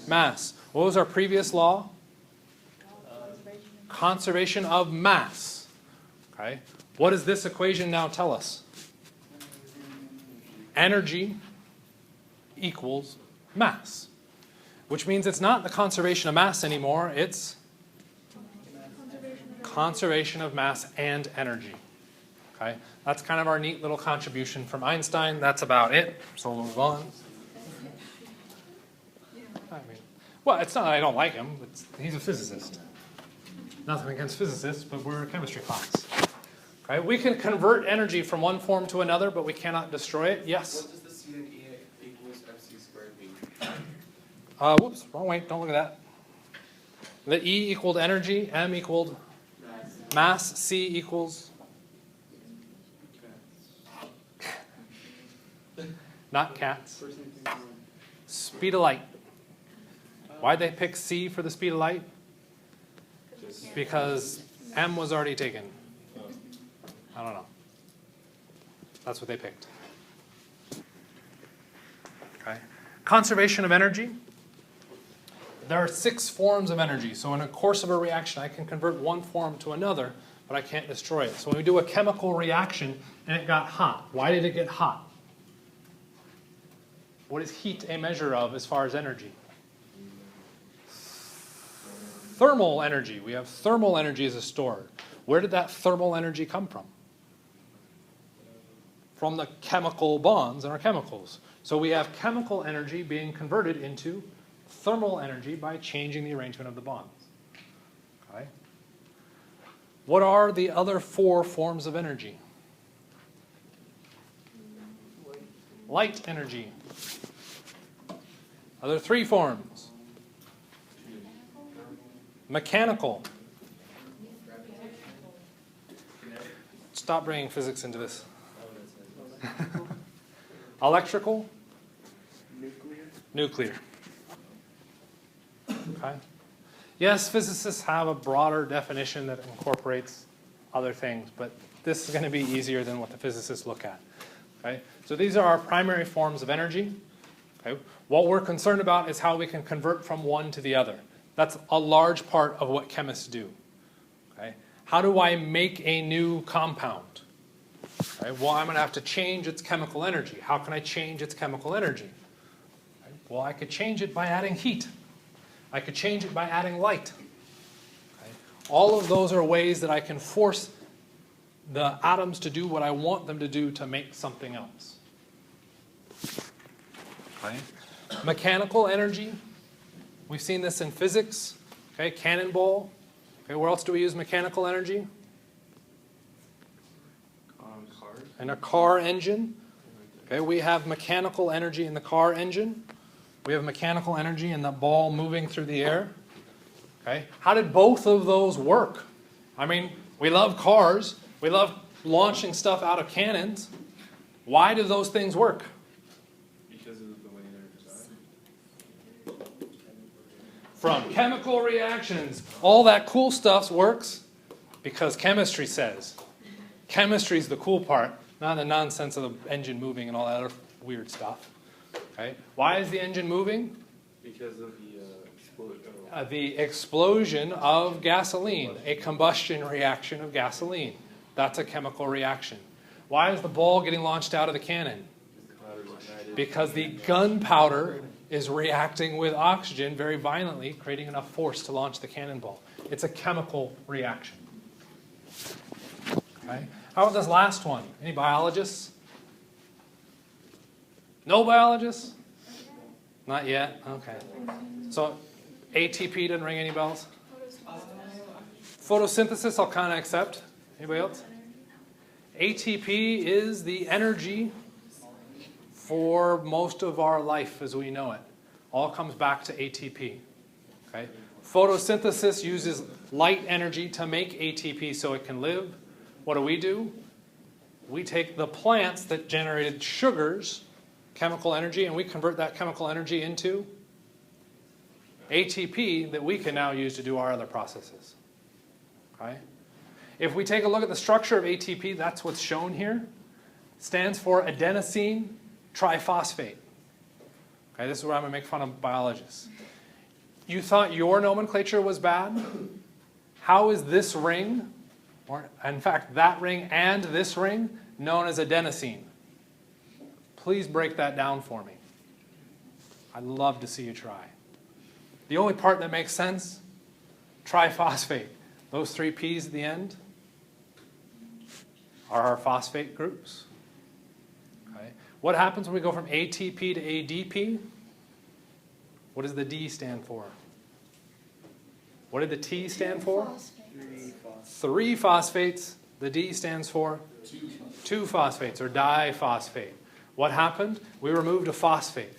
mass. What was our previous law? Conservation of mass. Okay? What does this equation now tell us? Energy equals mass. Which means it's not the conservation of mass anymore, it's conservation of mass and energy. Okay? That's kind of our neat little contribution from Einstein. That's about it. So we'll move on. I mean, well, it's not that I don't like him. He's a physicist. Nothing against physicists, but we're a chemistry class. Okay? We can convert energy from one form to another, but we cannot destroy it. Yes? What does the C and E equals MC squared mean? Whoops, wrong way. Don't look at that. The E equaled energy, M equaled mass, C equals not cats. Speed of light. Why'd they pick C for the speed of light? Because M was already taken. I don't know. That's what they picked. Okay. Conservation of energy. There are 6 forms of energy. So in a course of a reaction, I can convert one form to another, but I can't destroy it. So when we do a chemical reaction and it got hot, why did it get hot? What is heat a measure of as far as energy? Thermal energy. We have thermal energy as a stored. Where did that thermal energy come from? From the chemical bonds in our chemicals. So we have chemical energy being converted into thermal energy by changing the arrangement of the bonds. Okay. What are the other 4 forms of energy? Light energy. Other 3 forms. Mechanical. Stop bringing physics into this. Electrical. Nuclear. Okay. Yes, physicists have a broader definition that incorporates other things, but this is going to be easier than what the physicists look at. Okay. So these are our primary forms of energy. Okay. What we're concerned about is how we can convert from one to the other. That's a large part of what chemists do. Okay. How do I make a new compound? Okay. Well, I'm going to have to change its chemical energy. How can I change its chemical energy? Okay. Well, I could change it by adding heat. I could change it by adding light. Okay. All of those are ways that I can force the atoms to do what I want them to do to make something else. Okay. Mechanical energy. We've seen this in physics. Okay, cannonball. Okay, where else do we use mechanical energy? Cars. In a car engine. Okay, we have mechanical energy in the car engine. We have mechanical energy in the ball moving through the air. Okay, how did both of those work? I mean, we love cars. We love launching stuff out of cannons. Why do those things work? Because of the way they're designed. From chemical reactions, all that cool stuff works because chemistry says. Chemistry's the cool part, not the nonsense of the engine moving and all that other weird stuff. Okay. Why is the engine moving? Because of The explosion of gasoline, a combustion reaction of gasoline. That's a chemical reaction. Why is the ball getting launched out of the cannon? Because the gunpowder is reacting with oxygen very violently, creating enough force to launch the cannonball. It's a chemical reaction. Okay. How about this last one? Any biologists? No biologists? Not yet? Okay. So ATP doesn't ring any bells? Photosynthesis I'll kind of accept. Anybody else? ATP is the energy for most of our life as we know it. All comes back to ATP. Okay? Photosynthesis uses light energy to make ATP so it can live. What do? we take the plants that generated sugars, chemical energy, and we convert that chemical energy into ATP that we can now use to do our other processes. Okay? If we take a look at the structure of ATP, that's what's shown here. It stands for adenosine triphosphate. Okay, this is where I'm going to make fun of biologists. You thought your nomenclature was bad? How is this ring, or in fact that ring and this ring, known as adenosine? Please break that down for me. I'd love to see you try. The only part that makes sense, triphosphate. Those 3 P's at the end are our phosphate groups. Okay. What happens when we go from ATP to ADP? What does the D stand for? What did the T stand for? 3 phosphates. The D stands for 2 phosphates, or diphosphate. What happened? We removed a phosphate.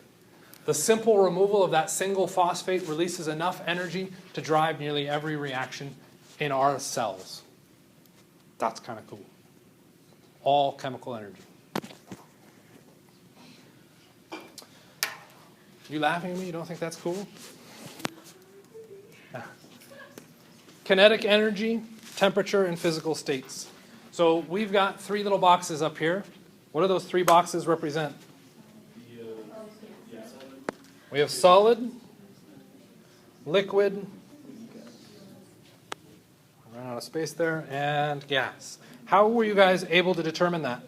The simple removal of that single phosphate releases enough energy to drive nearly every reaction in our cells. That's kind of cool. All chemical energy. You laughing at me? You don't think that's cool? Kinetic energy, temperature, and physical states. So we've got 3 little boxes up here. What do those 3 boxes represent? We have solid, liquid, ran out of space there, and gas. How were you guys able to determine that?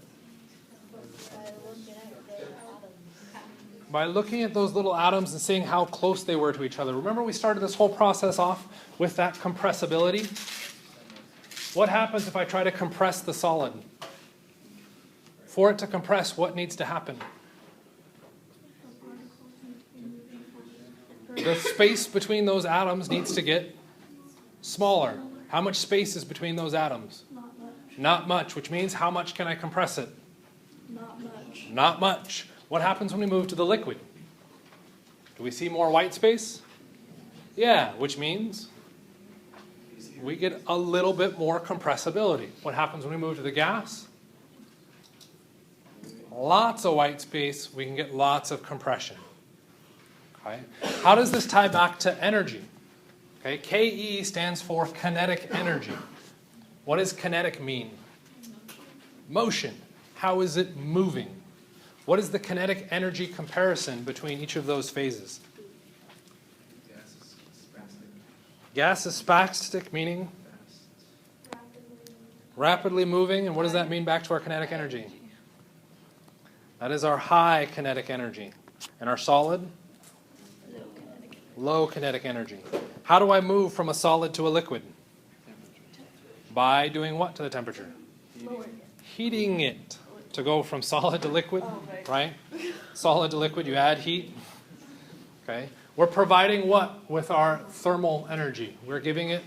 By looking at those little atoms and seeing how close they were to each other. Remember we started this whole process off with that compressibility? What happens if I try to compress the solid? For it to compress, what needs to happen? The space between those atoms needs to get smaller. How much space is between those atoms? Not much. Not much, which means how much can I compress it? Not much. Not much. What happens when we move to the liquid? Do we see more white space? Yeah, which means we get a little bit more compressibility. What happens when we move to the gas? Lots of white space, we can get lots of compression. Okay. How does this tie back to energy? Okay. KE stands for kinetic energy. What does kinetic mean? Motion. How is it moving? What is the kinetic energy comparison between each of those phases? Gas is spastic, meaning rapidly moving. And what does that mean back to our kinetic energy? That is our high kinetic energy. And our solid? Low kinetic energy. How do I move from a solid to a liquid? By doing what to the temperature? Heating it. To go from solid to liquid, right? Solid to liquid, you add heat. Okay. We're providing what with our thermal energy? We're giving it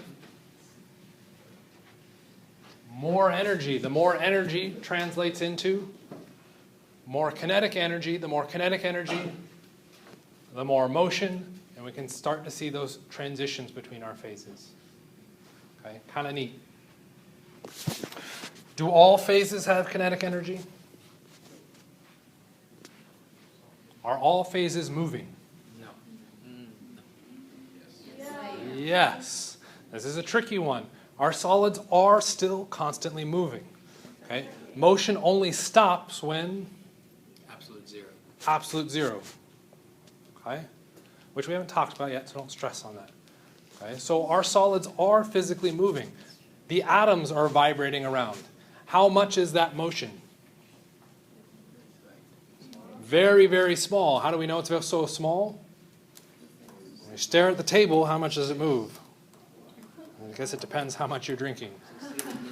more energy. The more energy translates into more kinetic energy. The more kinetic energy, the more motion. And we can start to see those transitions between our phases. Okay, kind of neat. Do all phases have kinetic energy? Are all phases moving? No. Yes. This is a tricky one. Our solids are still constantly moving. Okay? Motion only stops when? Absolute zero. Absolute zero. Okay? Which we haven't talked about yet, so don't stress on that. Okay? So our solids are physically moving. The atoms are vibrating around. How much is that motion? Very, very small. How do we know it's so small? When you stare at the table, how much does it move? I guess it depends how much you're drinking.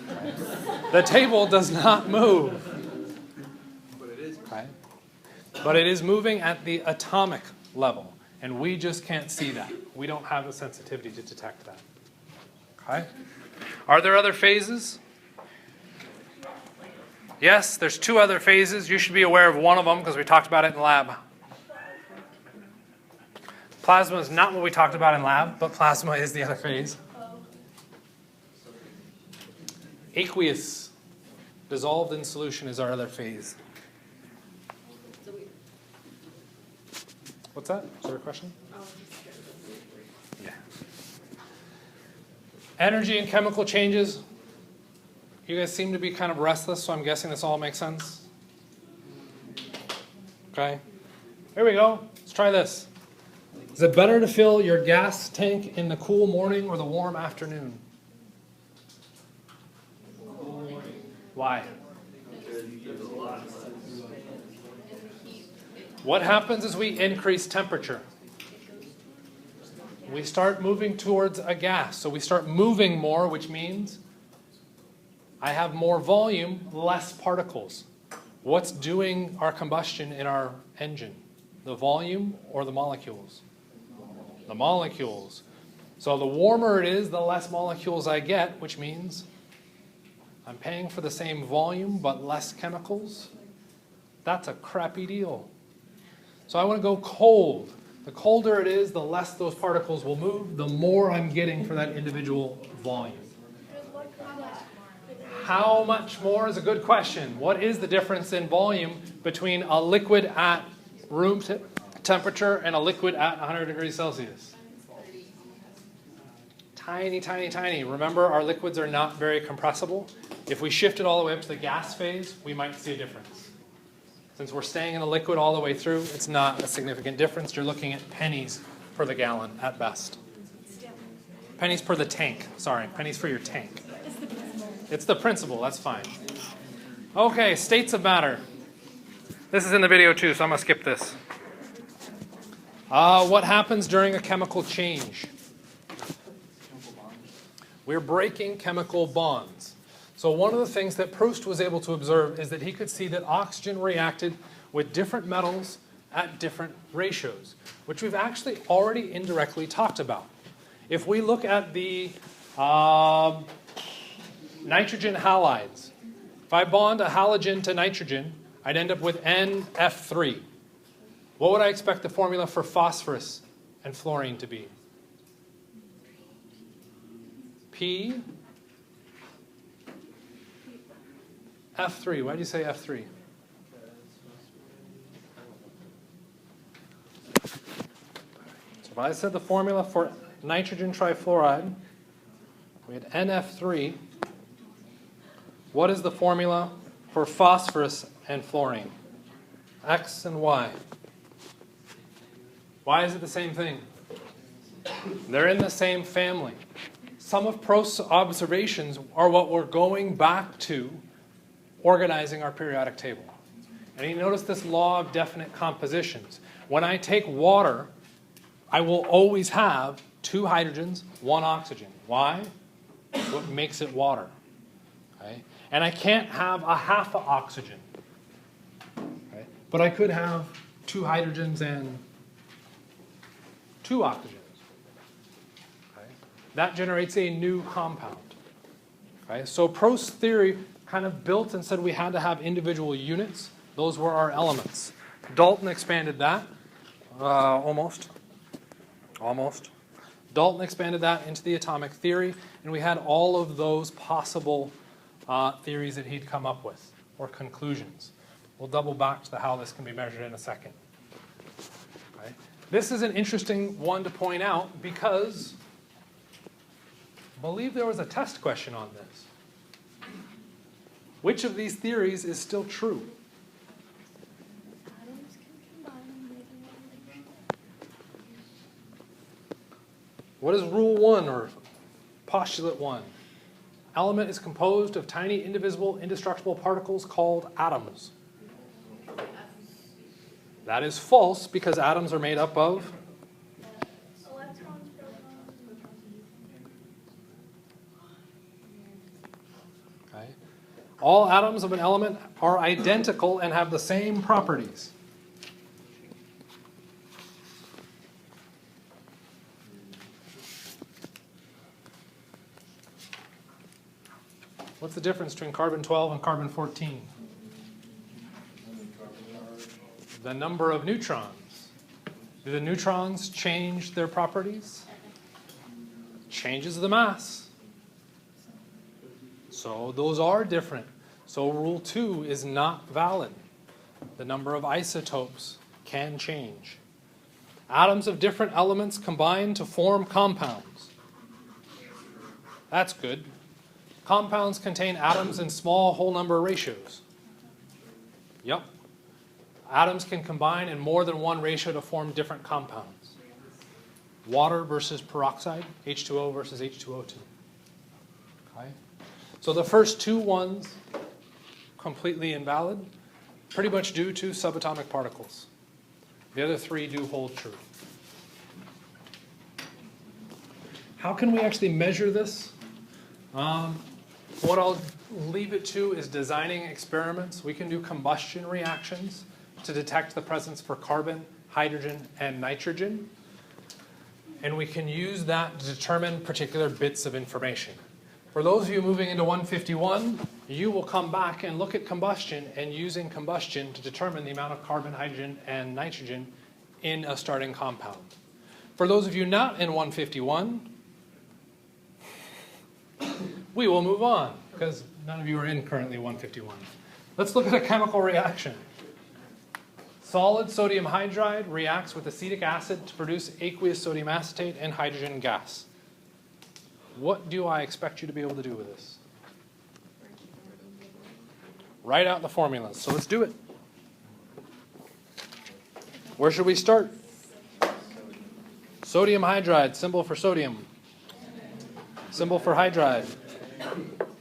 Right? The table does not move. But it is. Right? But it is moving at the atomic level. And we just can't see that. We don't have the sensitivity to detect that. Okay? Are there other phases? Yes, there's 2 other phases. You should be aware of one of them because we talked about it in lab. Plasma is not what we talked about in lab, but plasma is the other phase. Aqueous. Dissolved in solution is our other phase. So we, What's that? Is there a question? Yeah. Energy and chemical changes. You guys seem to be kind of restless, so I'm guessing this all makes sense. Okay. Here we go. Let's try this. Is it better to fill your gas tank in the cool morning or the warm afternoon? Why? What happens as we increase temperature? We start moving towards a gas. So we start moving more, which means I have more volume, less particles. What's doing our combustion in our engine? The volume or the molecules? The molecules. So the warmer it is, the less molecules I get, which means I'm paying for the same volume but less chemicals. That's a crappy deal. So I want to go cold. The colder it is, the less those particles will move, the more I'm getting for that individual volume. How much more is a good question. What is the difference in volume between a liquid at room temperature and a liquid at 100 degrees Celsius? Tiny, tiny, tiny. Remember, our liquids are not very compressible. If we shift it all the way up to the gas phase, we might see a difference. Since we're staying in a liquid all the way through, it's not a significant difference. You're looking at pennies per the gallon at best. Pennies per the tank. Sorry, pennies for your tank. It's the principle. That's fine. Okay, states of matter. This is in the video too, so I'm going to skip this. What happens during a chemical change? We're breaking chemical bonds. So one of the things that Proust was able to observe is that he could see that oxygen reacted with different metals at different ratios, which we've actually already indirectly talked about. If we look at the nitrogen halides, if I bond a halogen to nitrogen, I'd end up with NF3. What would I expect the formula for phosphorus and fluorine to be? P F3. Why do you say F3? So if I said the formula for nitrogen trifluoride, we had NF3. What is the formula for phosphorus and fluorine? X and Y. Why is it the same thing? They're in the same family. Some of Prost's observations are what we're going back to organizing our periodic table. And you notice this law of definite compositions. When I take water, I will always have 2 hydrogens, 1 oxygen. Why? What makes it water? Okay? And I can't have a half of oxygen. Okay? But I could have 2 hydrogens and 2 oxygens. Okay? That generates a new compound. Okay? So Prost's theory kind of built and said we had to have individual units. Those were our elements. Dalton expanded that. Almost. Dalton expanded that into the atomic theory, and we had all of those possible theories that he'd come up with, or conclusions. We'll double back to how this can be measured in a second. Okay. This is an interesting one to point out because I believe there was a test question on this. Which of these theories is still true? Atoms can combine and make a molecule. What is rule 1 or postulate 1? Element is composed of tiny, indivisible, indestructible particles called atoms. That is false because atoms are made up of Electrons, protons, okay. All atoms of an element are identical and have the same properties. What's the difference between carbon-12 and carbon-14? The number of neutrons. Do the neutrons change their properties? Changes the mass. So those are different. So So rule 2 is not valid. The number of isotopes can change. Atoms of different elements combine to form compounds. That's good. Compounds contain atoms in small whole number ratios. Yep. Atoms can combine in more than one ratio to form different compounds. Water versus peroxide, H2O versus H2O2. Okay? So the first two ones, completely invalid, pretty much due to subatomic particles. The other three do hold true. How can we actually measure this? What I'll leave it to is designing experiments. We can do combustion reactions to detect the presence for carbon, hydrogen, and nitrogen. And we can use that to determine particular bits of information. For those of you moving into 151, you will come back and look at combustion and using combustion to determine the amount of carbon, hydrogen, and nitrogen in a starting compound. For those of you not in 151, we will move on because none of you are in currently 151. Let's look at a chemical reaction. Solid sodium hydride reacts with acetic acid to produce aqueous sodium acetate and hydrogen gas. What do I expect you to be able to do with this? Write out the formulas. So let's do it. Where should we start? Sodium hydride, symbol for sodium. Symbol for hydride.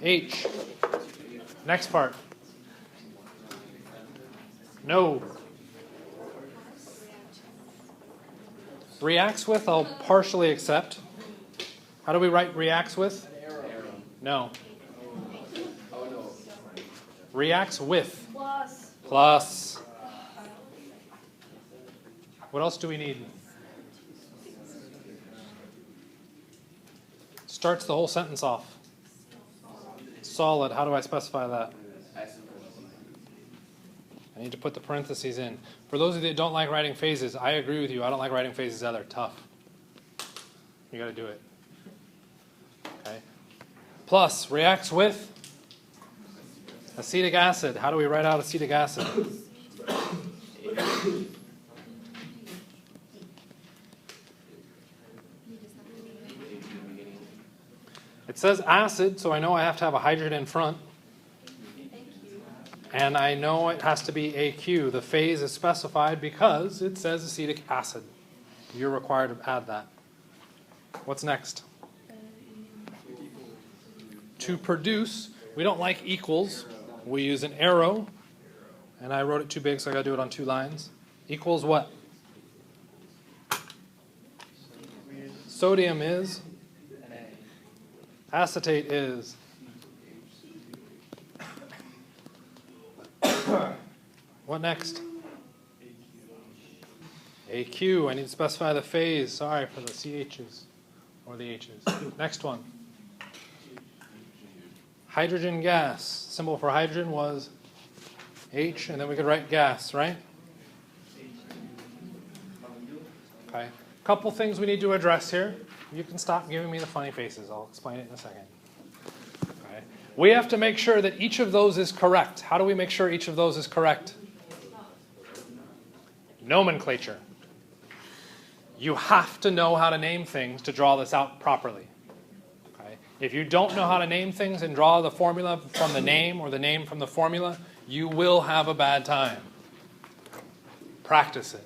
H. Next part. No. Reacts with, I'll partially accept. How do we write reacts with? No. Reacts with. Plus. What else do we need? Starts the whole sentence off. Solid. How do I specify that? I need to put the parentheses in. For those of you that don't like writing phases, I agree with you. I don't like writing phases either. Tough. You got to do it. Okay. Plus, reacts with acetic acid. How do we write out acetic acid? It says acid, so I know I have to have a hydrogen in front. And I know it has to be AQ. The phase is specified because it says acetic acid. You're required to add that. What's next? To produce, we don't like equals. We use an arrow. And I wrote it too big, so I got to do it on 2 lines. Equals what? Sodium is. Acetate is. What next? AQ. I need to specify the phase. Sorry for the CHs or the H's. Next one. Hydrogen gas. Symbol for hydrogen was H, and then we could write gas, right? Okay. Couple things we need to address here. You can stop giving me the funny faces. I'll explain it in a second. Okay. We have to make sure that each of those is correct. How do we make sure each of those is correct? Nomenclature. You have to know how to name things to draw this out properly. Okay? If you don't know how to name things and draw the formula from the name or the name from the formula, you will have a bad time. Practice it.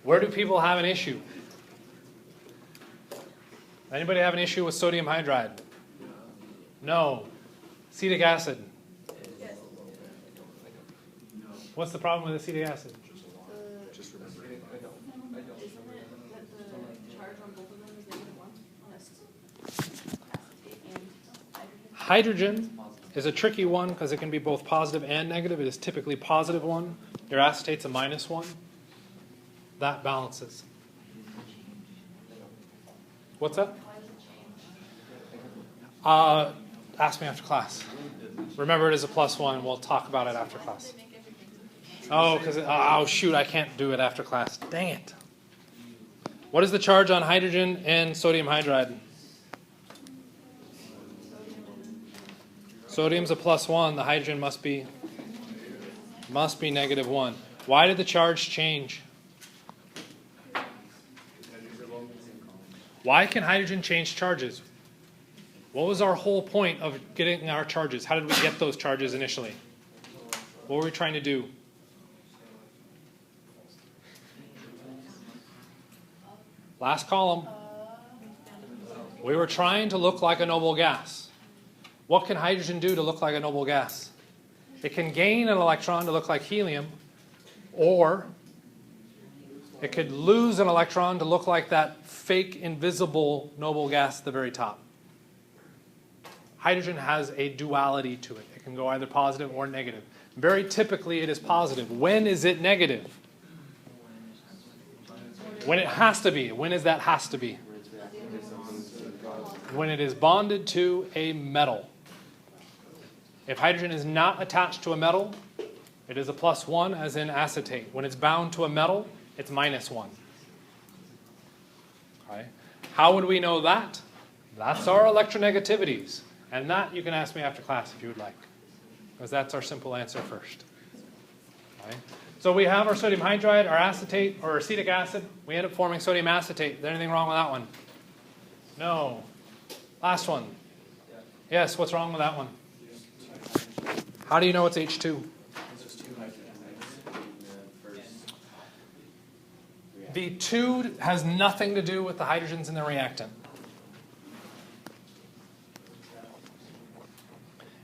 Where do people have an issue? Anybody have an issue with sodium hydride? No. Acetic acid? What's the problem with acetic acid? Hydrogen is a tricky one because it can be both positive and negative. It is typically positive 1. Your acetate's a -1. That balances. What's that? Ask me after class. Remember, it is a +1. We'll talk about it after class. Oh, because shoot, I can't do it after class. Dang it. What is the charge on hydrogen and sodium hydride? Sodium's a +1. The hydrogen must be -1. Why did the charge change? Why can hydrogen change charges? What was our whole point of getting our charges? How did we get those charges initially? What were we trying to do? Last column. We were trying to look like a noble gas. What can hydrogen do to look like a noble gas? It can gain an electron to look like helium, or it could lose an electron to look like that fake invisible noble gas at the very top. Hydrogen has a duality to it. It can go either positive or negative. Very typically it is positive. When is it negative? When it has to be. When is that has to be? When it is bonded to a metal. If hydrogen is not attached to a metal, it is a +1, as in acetate. When it's bound to a metal, it's -1. Okay. How would we know that? That's our electronegativities. And that you can ask me after class if you would like, because that's our simple answer first. Okay. So we have our sodium hydride, our acetate, or acetic acid. We end up forming sodium acetate. Is there anything wrong with that one? No. Last one. Yes, what's wrong with that one? How do you know it's H2? The 2 has nothing to do with the hydrogens in the reactant.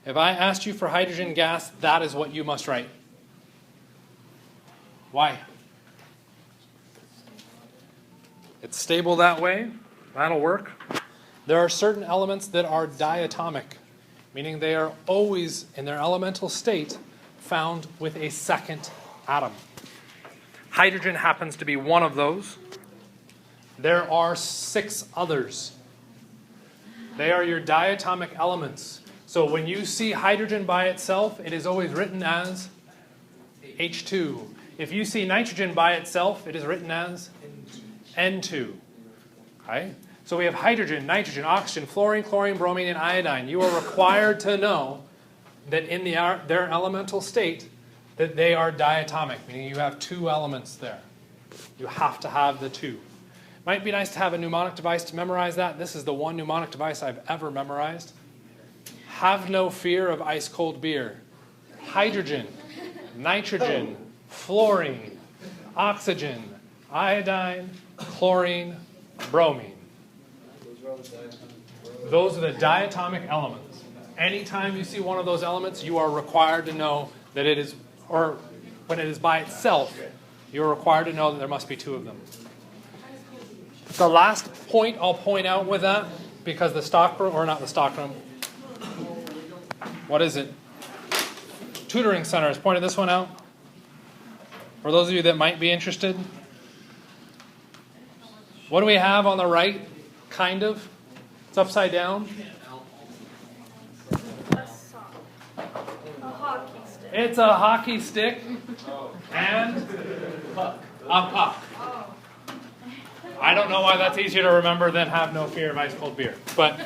If I asked you for hydrogen gas, that is what you must write. Why? It's stable that way. That'll work. There are certain elements that are diatomic, meaning they are always, in their elemental state, found with a second atom. Hydrogen happens to be one of those. There are 6 others. They are your diatomic elements. So when you see hydrogen by itself, it is always written as H2. If you see nitrogen by itself, it is written as N2. Okay? So we have hydrogen, nitrogen, oxygen, fluorine, chlorine, bromine, and iodine. You are required to know that in their elemental state, that they are diatomic, meaning you have 2 elements there. You have to have the 2. Might be nice to have a mnemonic device to memorize that. This is the one mnemonic device I've ever memorized. Have no fear of ice-cold beer. Hydrogen, nitrogen, fluorine, oxygen, iodine, chlorine, bromine. Those are the diatomic elements. Anytime you see one of those elements, you are required to know that it is, or when it is by itself, you're required to know that there must be 2 of them. The last point I'll point out with that, because the stockroom, or not the stockroom, what is it? Tutoring center has pointed this one out. For those of you that might be interested. What do we have on the right? Kind of. It's upside down. That's a hockey stick. It's a hockey stick and a puck. I don't know why that's easier to remember than have no fear of ice cold beer. But